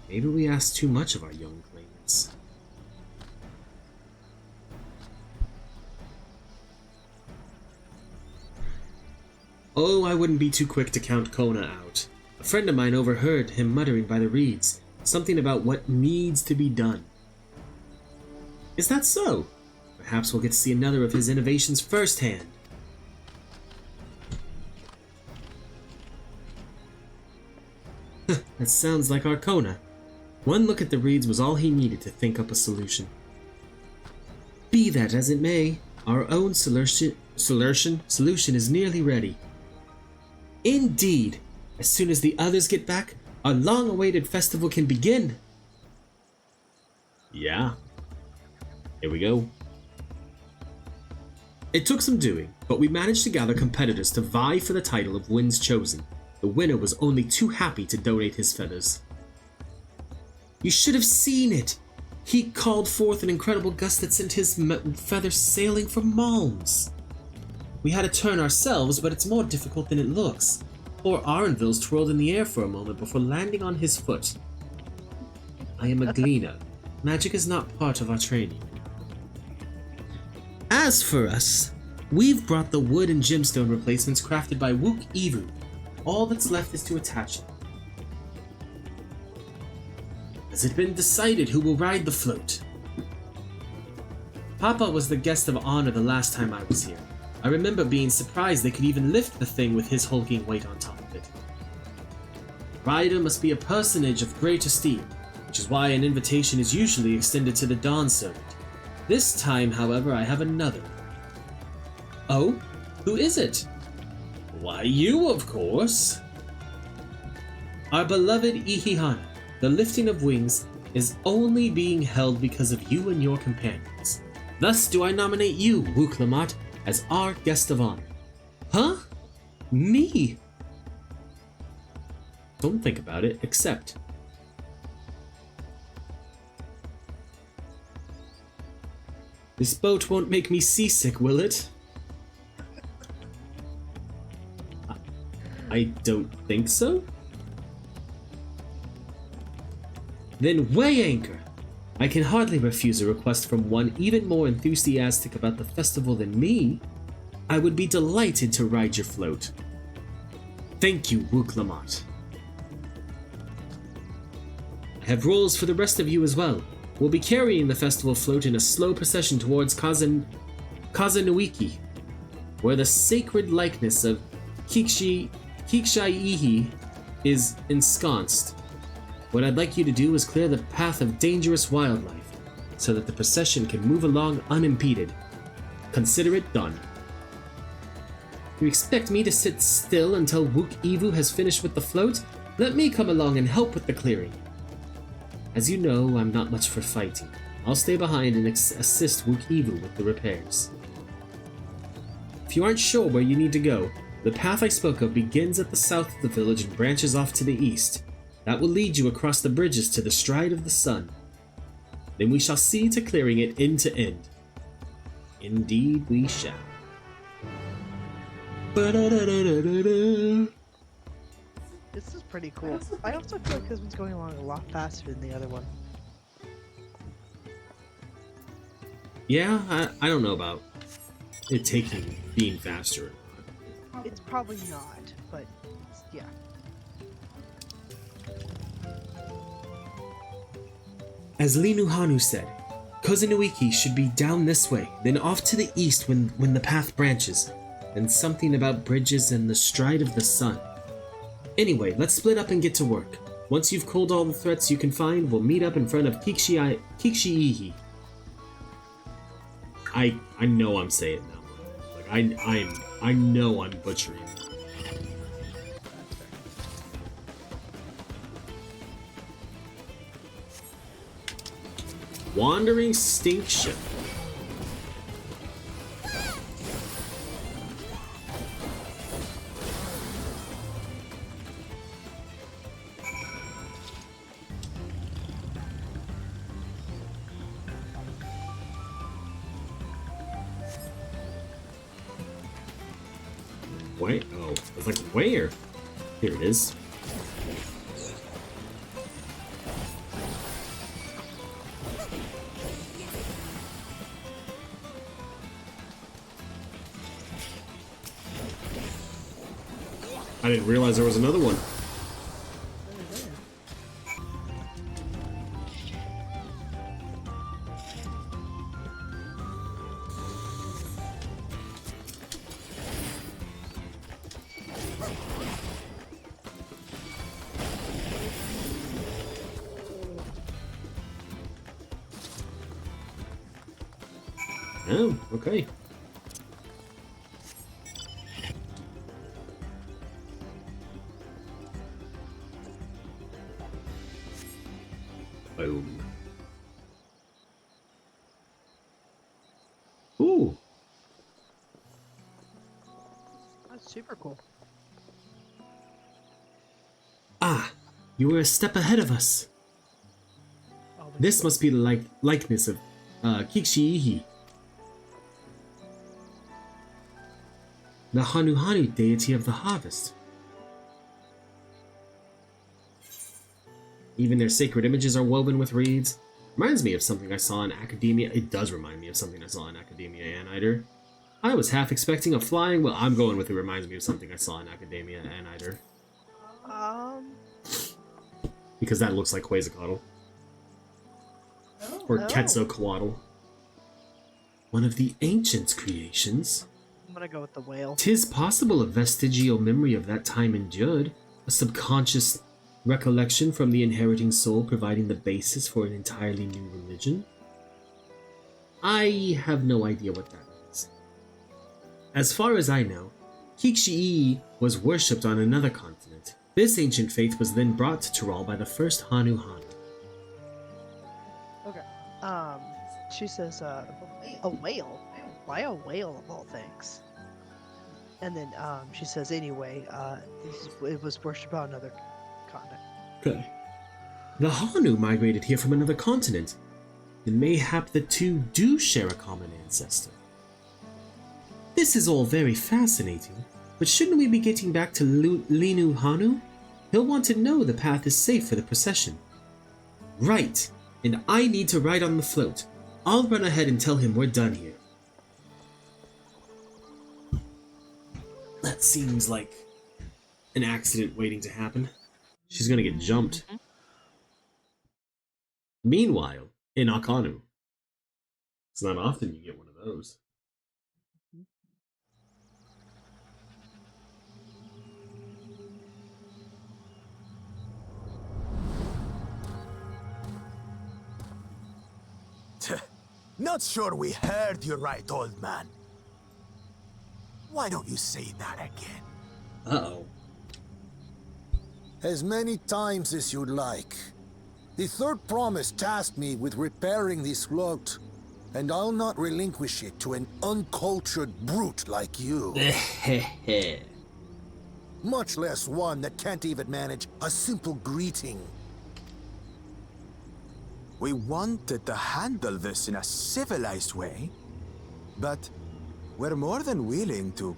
Maybe we asked too much of our young claimants. Oh, I wouldn't be too quick to count Kona out. A friend of mine overheard him muttering by the reeds, something about what needs to be done. Is that so? Perhaps we'll get to see another of his innovations firsthand. That sounds like our Kona. One look at the reeds was all he needed to think up a solution. Be that as it may, our own solution is nearly ready. Indeed! As soon as the others get back, our long-awaited festival can begin. Yeah. Here we go. It took some doing, but we managed to gather competitors to vie for the title of Winds Chosen. The winner was only too happy to donate his feathers. You should have seen it! He called forth an incredible gust that sent his feathers sailing for Malms. We had to turn ourselves, but it's more difficult than it looks. Poor Arenville's twirled in the air for a moment before landing on his foot. I am a gleaner. Magic is not part of our training. As for us, we've brought the wood and gemstone replacements crafted by Wook Evu. All that's left is to attach them. Has it been decided who will ride the float? Papa was the guest of honor the last time I was here. I remember being surprised they could even lift the thing with his hulking weight on top of it. The rider must be a personage of great esteem, which is why an invitation is usually extended to the Dawn servant. This time, however, I have another. Oh? Who is it? Why, you, of course. Our beloved Ihihana, the lifting of wings, is only being held because of you and your companions. Thus do I nominate you, Wook-Lamat, as our guest of honor. Huh? Me? Don't think about it, accept. This boat won't make me seasick, will it? I don't think so. Then weigh anchor. I can hardly refuse a request from one even more enthusiastic about the festival than me. I would be delighted to ride your float. Thank you, Wook-Lamat. I have roles for the rest of you as well. We'll be carrying the festival float in a slow procession towards Kazanuiki, where the sacred likeness of Kikshaiihi is ensconced. What I'd like you to do is clear the path of dangerous wildlife, so that the procession can move along unimpeded. Consider it done. You expect me to sit still until Wook Evu has finished with the float? Let me come along and help with the clearing. As you know, I'm not much for fighting. I'll stay behind and assist Wook Evu with the repairs. If you aren't sure where you need to go, the path I spoke of begins at the south of the village and branches off to the east. That will lead you across the bridges to the Stride of the Sun. Then we shall see to clearing it end to end. Indeed we shall. This is pretty cool. I also feel like this one's going along a lot faster than the other one. Yeah, I don't know about it being faster. It's probably not, but yeah. As HanuHanu said, Kozanuiki should be down this way, then off to the east when the path branches, and something about bridges and the Stride of the Sun. Anyway, let's split up and get to work. Once you've culled all the threats you can find, we'll meet up in front of Kikshiihi. I know I'm saying that one. Like I know I'm butchering it. Wandering Stink Ship. Wait, oh, it's like where? Here it is. I didn't realize there was another one. Oh, okay. Boom. Ooh. That's super cool. Ah, you were a step ahead of us. This must be the likeness of Kikshiihi, the HanuHanu deity of the harvest. Even their sacred images are woven with reeds. Reminds me of something I saw in Academia. It does remind me of something I saw in Academia Annider. I was half expecting a flying. Well, I'm going with it reminds me of something I saw in Academia Annider. Because that looks like Quetzalcoatl. Or Quetzalcoatl. One of the ancients' creations. I'm gonna go with the whale. 'Tis possible a vestigial memory of that time endured, a subconscious recollection from the inheriting soul providing the basis for an entirely new religion. I have no idea what that means. As far as I know, Kikshiihi was worshipped on another continent. This ancient faith was then brought to Tural by the first HanuHanu. Okay. She says, a whale? Why a whale of all things? And then, she says, anyway, it was worshipped on another continent. Okay. The Hanu migrated here from another continent, and mayhap the two do share a common ancestor. This is all very fascinating, but shouldn't we be getting back to HanuHanu? He'll want to know the path is safe for the procession. Right, and I need to ride on the float. I'll run ahead and tell him we're done here. That seems like an accident waiting to happen. She's gonna get jumped. Meanwhile, in Akanu, it's not often you get one of those. Not sure we heard you right, old man. Why don't you say that again? Uh-oh. As many times as you'd like. The third promise tasked me with repairing this float, and I'll not relinquish it to an uncultured brute like you. Much less one that can't even manage a simple greeting. We wanted to handle this in a civilized way, but we're more than willing to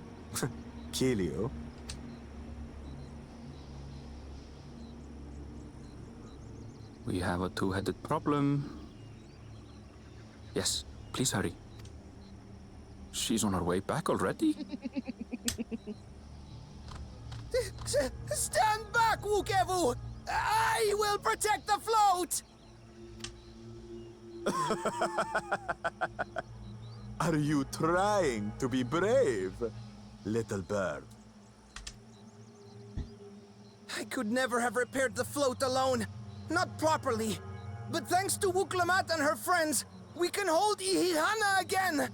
kill you. We have a two-headed problem. Yes, please hurry. She's on her way back already? Stand back, Wukevu! I will protect the float! Are you trying to be brave, little bird? I could never have repaired the float alone. Not properly. But thanks to Wuklamat and her friends, we can hold HanuHanu again!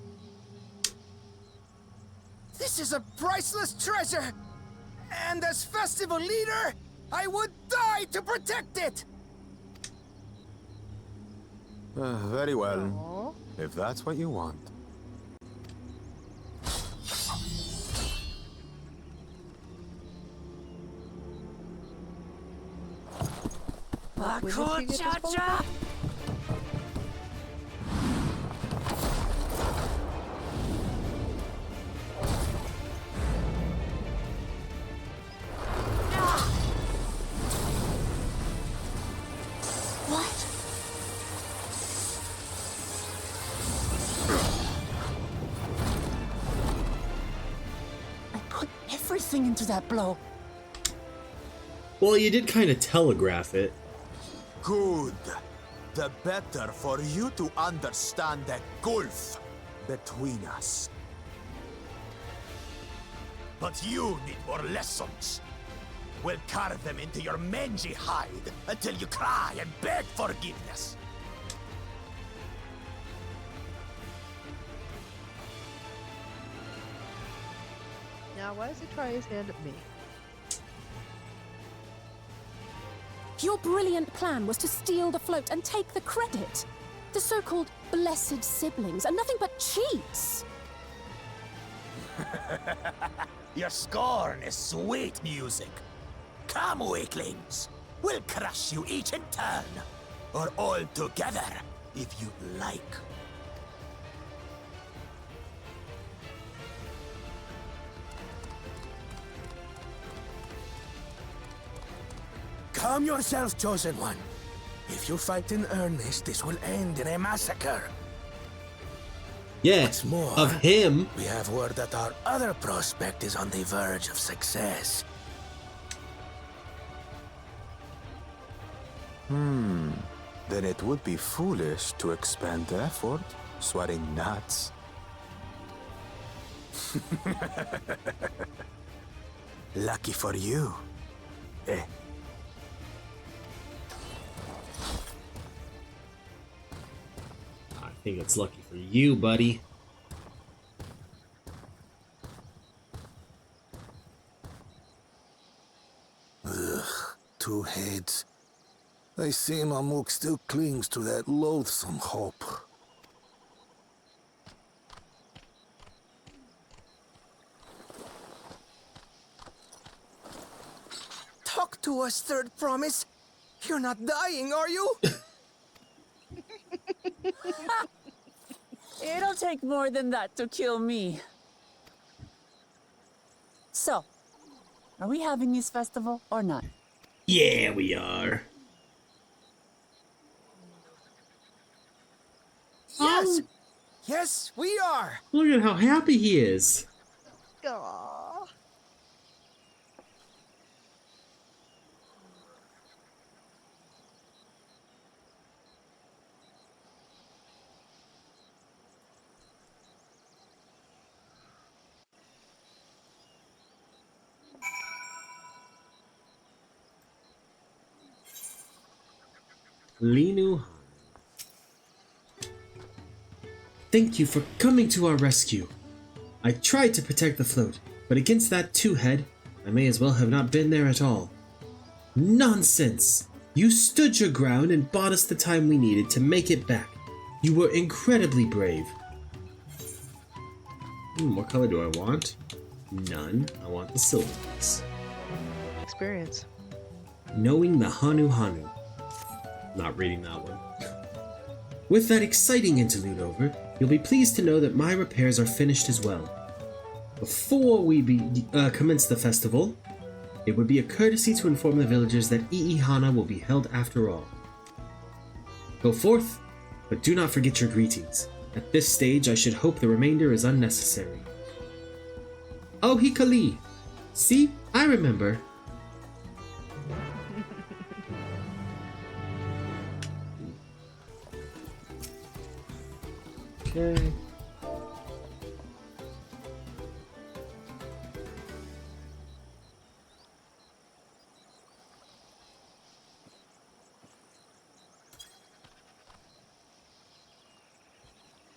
This is a priceless treasure! And as festival leader, I would die to protect it! Very well, if that's what you want. Cha-cha! Everything into that blow. Well, you did kind of telegraph it. Good. The better for you to understand the gulf between us. But you need more lessons. We'll carve them into your mangy hide until you cry and beg forgiveness. Now, why does he try his hand at me? Your brilliant plan was to steal the float and take the credit. The so-called blessed siblings are nothing but cheats. Your scorn is sweet music. Come, weaklings. We'll crush you each in turn. Or all together, if you'd like. Calm yourself, Chosen One. If you fight in earnest, this will end in a massacre. Yeah, What's more, of him. We have word that our other prospect is on the verge of success. Then it would be foolish to expend effort sweating nuts. Lucky for you. Eh? I think it's lucky for you, buddy. Ugh, two heads. I see Mamuk still clings to that loathsome hope. Talk to us, Third Promise. You're not dying, are you? It'll take more than that to kill me. So, are we having this festival or not? Yeah, we are. Yes! Yes, we are! Look at how happy he is. Aww. thank you for coming to our rescue. I tried to protect the float, but against that two-head, I may as well have not been there at all. Nonsense! You stood your ground and bought us the time we needed to make it back. You were incredibly brave. What color do I want? None. I want the silver ones. Experience. Knowing the HanuHanu. Not reading that one. With that exciting interlude over, you'll be pleased to know that my repairs are finished as well. Before we commence the festival, it would be a courtesy to inform the villagers that Ihana will be held after all. Go forth, but do not forget your greetings. At this stage, I should hope the remainder is unnecessary. Oh, Hikali! See, I remember. Okay.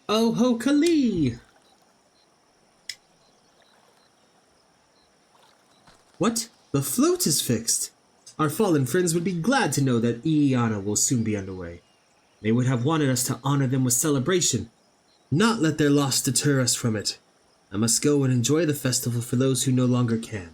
Oh ho Kali! What? The float is fixed! Our fallen friends would be glad to know that Iana will soon be underway. They would have wanted us to honor them with celebration, not let their loss deter us from it. I must go and enjoy the festival for those who no longer can.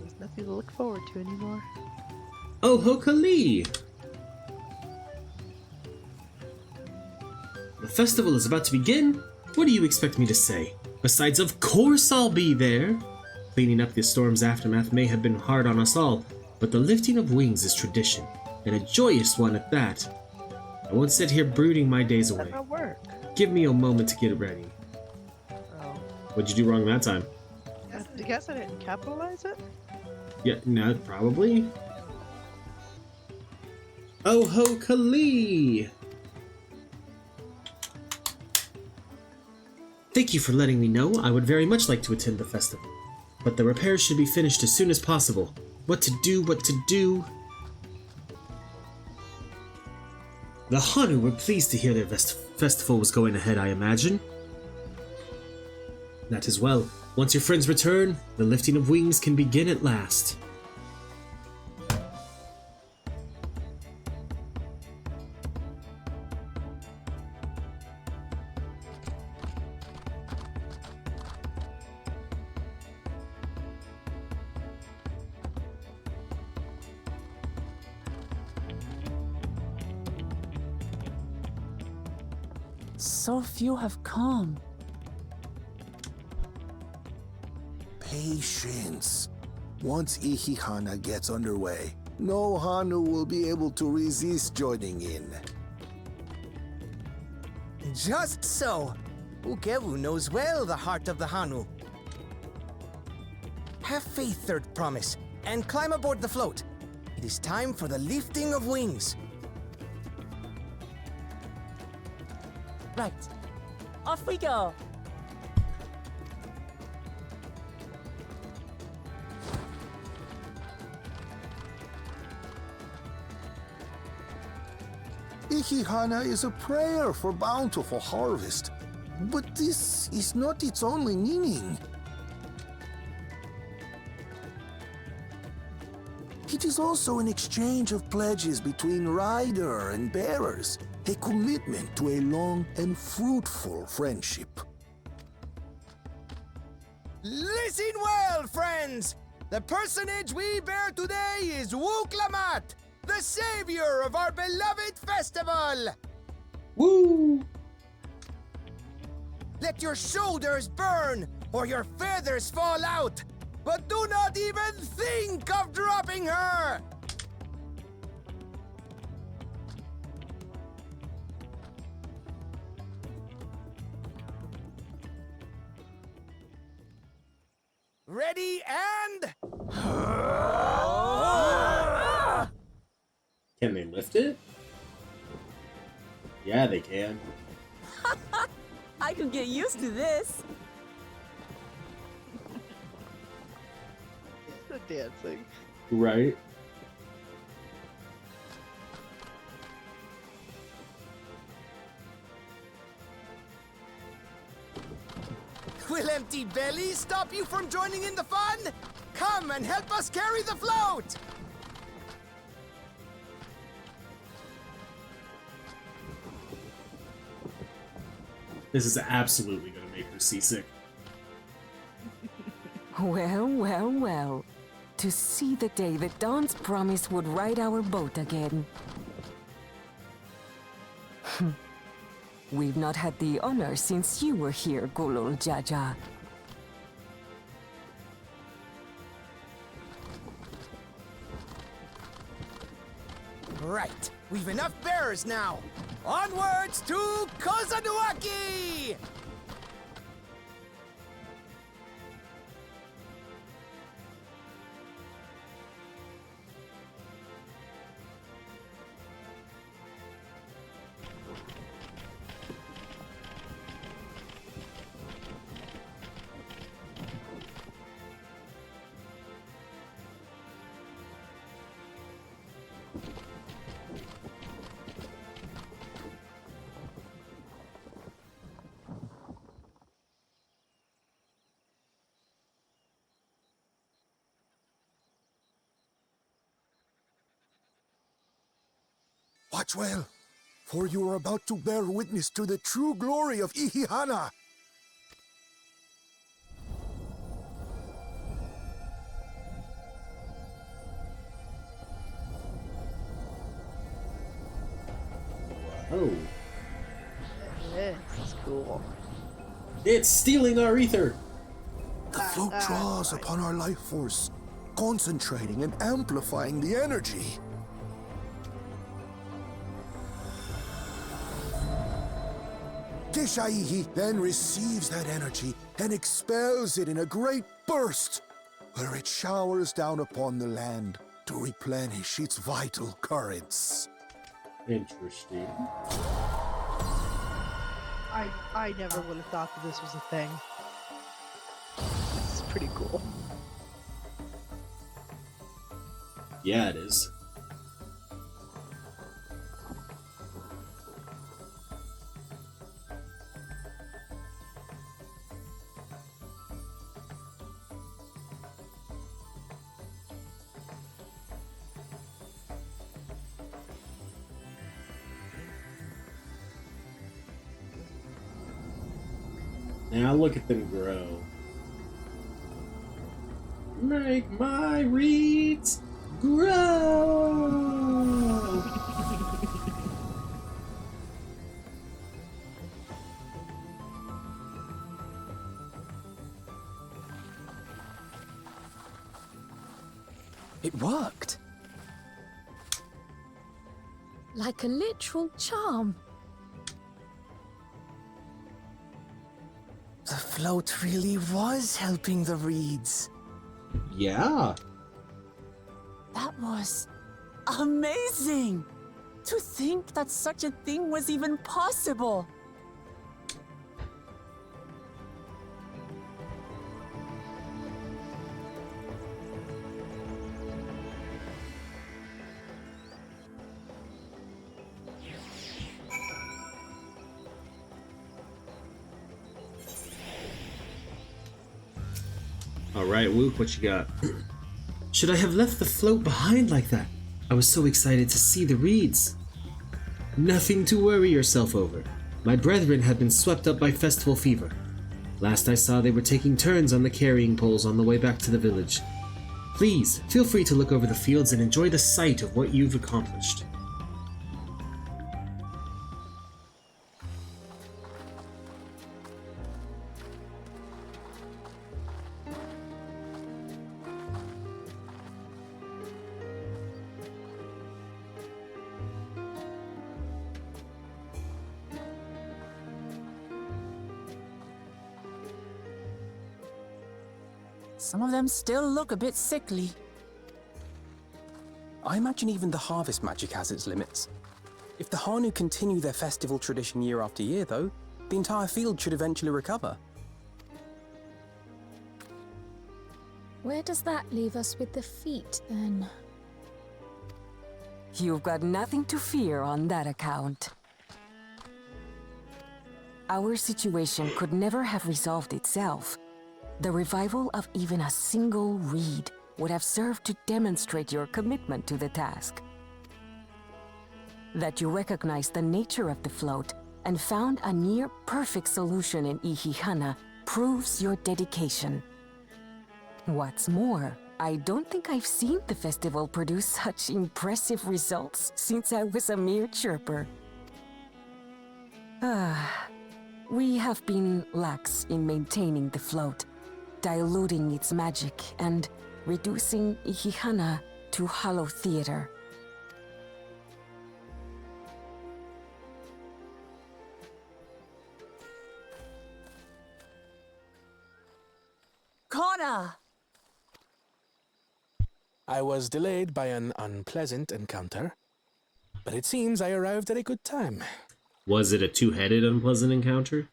There's nothing to look forward to anymore. Oh ho Kali! The festival is about to begin? What do you expect me to say? Besides, of course I'll be there! Cleaning up the storm's aftermath may have been hard on us all, but the lifting of wings is tradition, and a joyous one at that. I won't sit here brooding my days away. That'll work. Give me a moment to get ready. Oh. What'd you do wrong that time? I guess I didn't capitalize it? Yeah, no, probably. Oh ho Kali! Thank you for letting me know. I would very much like to attend the festival, but the repairs should be finished as soon as possible. What to do, what to do. The Hanu were pleased to hear their festival was going ahead, I imagine. That as well. Once your friends return, the lifting of wings can begin at last. So few have come. Patience. Once Ihihana gets underway, no Hanu will be able to resist joining in. Just so. Ukewu knows well the heart of the Hanu. Have faith, Third Promise, and climb aboard the float. It is time for the lifting of wings. Right. Off we go. Ihihana is a prayer for bountiful harvest, but this is not its only meaning. It is also an exchange of pledges between rider and bearers, a commitment to a long and fruitful friendship. Listen well, friends! The personage we bear today is Wuklamat, the savior of our beloved festival! Woo! Let your shoulders burn, or your feathers fall out, but do not even think of dropping her! Ready and... Can they lift it? Yeah, they can. I can get used to this. dancing. Right? Will empty bellies stop you from joining in the fun? Come and help us carry the float! This is absolutely going to make her seasick. Well, well, well. To see the day that Dawn's promised would ride our boat again. We've not had the honor since you were here, Golol Jaja. Right, we've enough bearers now. Onwards to Kozanuaki! Watch well, for you are about to bear witness to the true glory of HanuHanu. Oh. This is cool. It's stealing our ether! The float draws upon our life force, concentrating and amplifying the energy. Kishaihi then receives that energy and expels it in a great burst, where it showers down upon the land to replenish its vital currents. Interesting. I never would have thought that this was a thing. This is pretty cool. Yeah, it is. Now look at them grow. Make my reeds grow! It worked. Like a literal charm. The float really was helping the reeds. Yeah. That was amazing! To think that such a thing was even possible! Alright, Luke, what you got? Should I have left the float behind like that? I was so excited to see the reeds. Nothing to worry yourself over. My brethren had been swept up by festival fever. Last I saw, they were taking turns on the carrying poles on the way back to the village. Please, feel free to look over the fields and enjoy the sight of what you've accomplished. Some of them still look a bit sickly. I imagine even the harvest magic has its limits. If the Hanu continue their festival tradition year after year, though, the entire field should eventually recover. Where does that leave us with the feet, then? You've got nothing to fear on that account. Our situation could never have resolved itself. The revival of even a single reed would have served to demonstrate your commitment to the task. That you recognize the nature of the float and found a near-perfect solution in HanuHanu proves your dedication. What's more, I don't think I've seen the festival produce such impressive results since I was a mere chirper. We have been lax in maintaining the float, diluting its magic and reducing HanuHanu to hollow theater. Kona! I was delayed by an unpleasant encounter, but it seems I arrived at a good time. Was it a two-headed unpleasant encounter?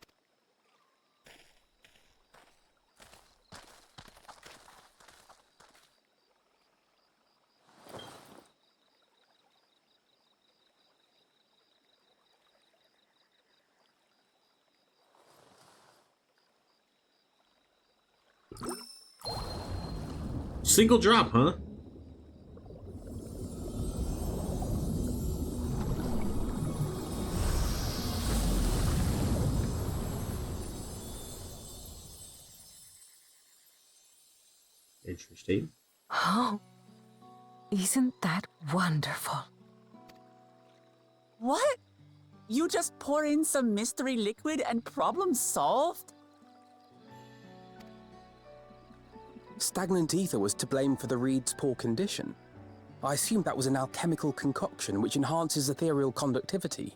Single drop, huh? Interesting. Oh, isn't that wonderful? What? You just pour in some mystery liquid and problem solved? Stagnant ether was to blame for the reed's poor condition. I assumed that was an alchemical concoction which enhances ethereal conductivity.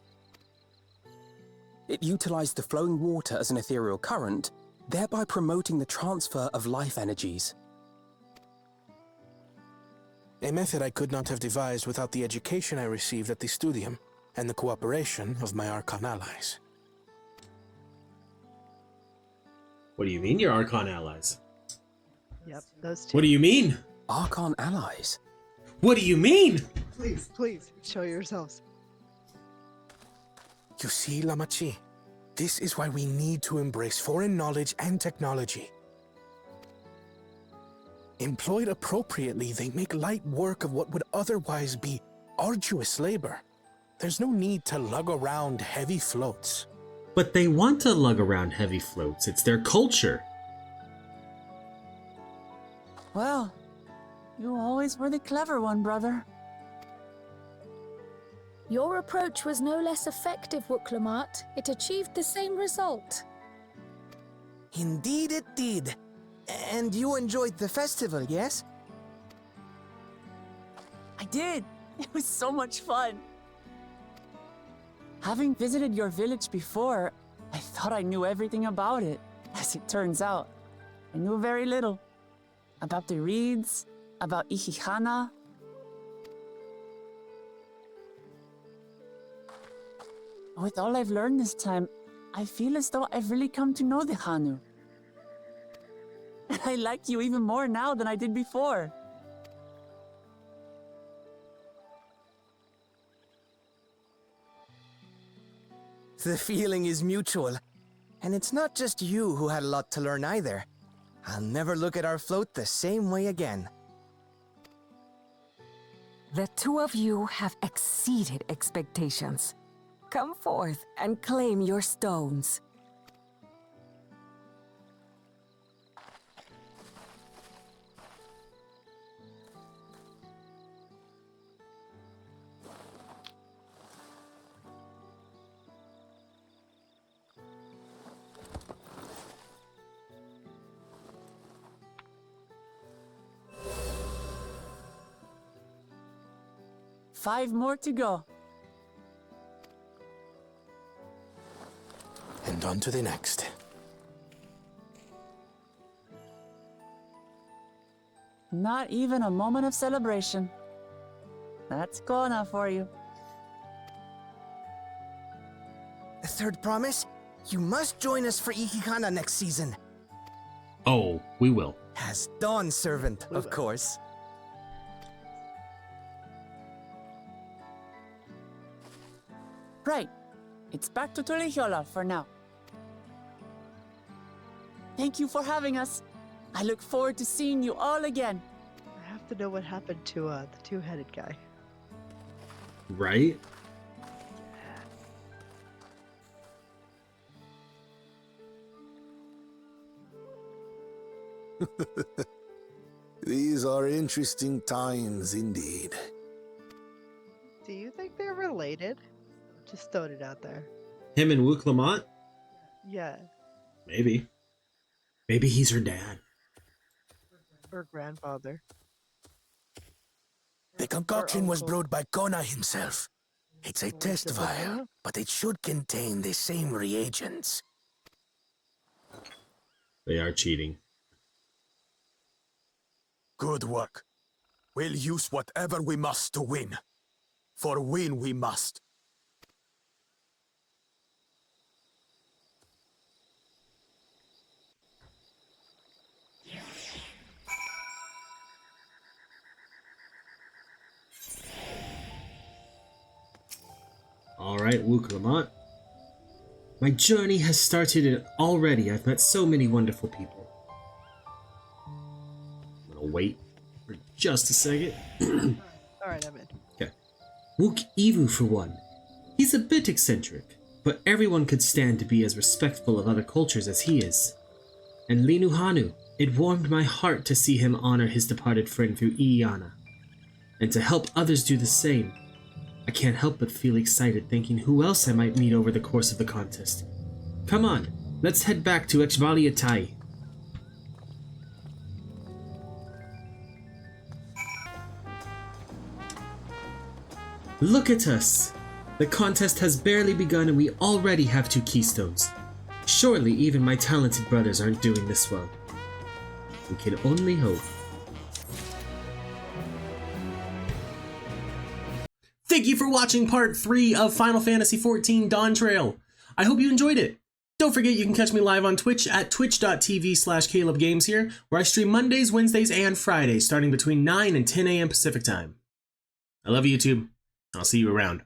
It utilized the flowing water as an ethereal current, thereby promoting the transfer of life energies. A method I could not have devised without the education I received at the studium and the cooperation of my Archon allies. What do you mean, your Archon allies? Yep, those two. What do you mean? Archon allies? What do you mean? Please, please, show yourselves. You see, Lamachi, this is why we need to embrace foreign knowledge and technology. Employed appropriately, they make light work of what would otherwise be arduous labor. There's no need to lug around heavy floats. But they want to lug around heavy floats. It's their culture. Well, you always were the clever one, brother. Your approach was no less effective, Wooklamat. It achieved the same result. Indeed it did. And you enjoyed the festival, yes? I did. It was so much fun. Having visited your village before, I thought I knew everything about it. As it turns out, I knew very little. About the reeds, about HanuHanu. With all I've learned this time, I feel as though I've really come to know the Hanu. And I like you even more now than I did before. The feeling is mutual. And it's not just you who had a lot to learn either. I'll never look at our float the same way again. The two of you have exceeded expectations. Come forth and claim your stones. Five more to go. And on to the next. Not even a moment of celebration. That's Kona for you. A third promise? You must join us for HanuHanu next season. Oh, we will. As Dawn Servant, of course. Right. It's back to Torihiola for now. Thank you for having us. I look forward to seeing you all again. I have to know what happened to the two-headed guy. Right? These are interesting times indeed. Do you think they're related? Just throwing it out there. Him and Wook Lamont? Yeah. Maybe. Maybe he's her dad. Or grandfather. The concoction was brewed by Kona himself. It's a test vial, but it should contain the same reagents. They are cheating. Good work. We'll use whatever we must to win. For win we must. Alright, Wook Lamont. My journey has started and already I've met so many wonderful people. I'm gonna wait for just a second. Alright, I'm in. Okay. Wook Ivu for one. He's a bit eccentric, but everyone could stand to be as respectful of other cultures as he is. And HanuHanu. It warmed my heart to see him honor his departed friend through Iana, and to help others do the same. I can't help but feel excited thinking who else I might meet over the course of the contest. Come on, let's head back to Echvaliatai. Look at us! The contest has barely begun and we already have 2 keystones. Surely even my talented brothers aren't doing this well. We can only hope. Thank you for watching part 3 of Final Fantasy XIV Dawntrail. I hope you enjoyed it. Don't forget you can catch me live on Twitch at twitch.tv/CalebGames here, where I stream Mondays, Wednesdays, and Fridays starting between 9 and 10 a.m. Pacific time. I love you, YouTube. I'll see you around.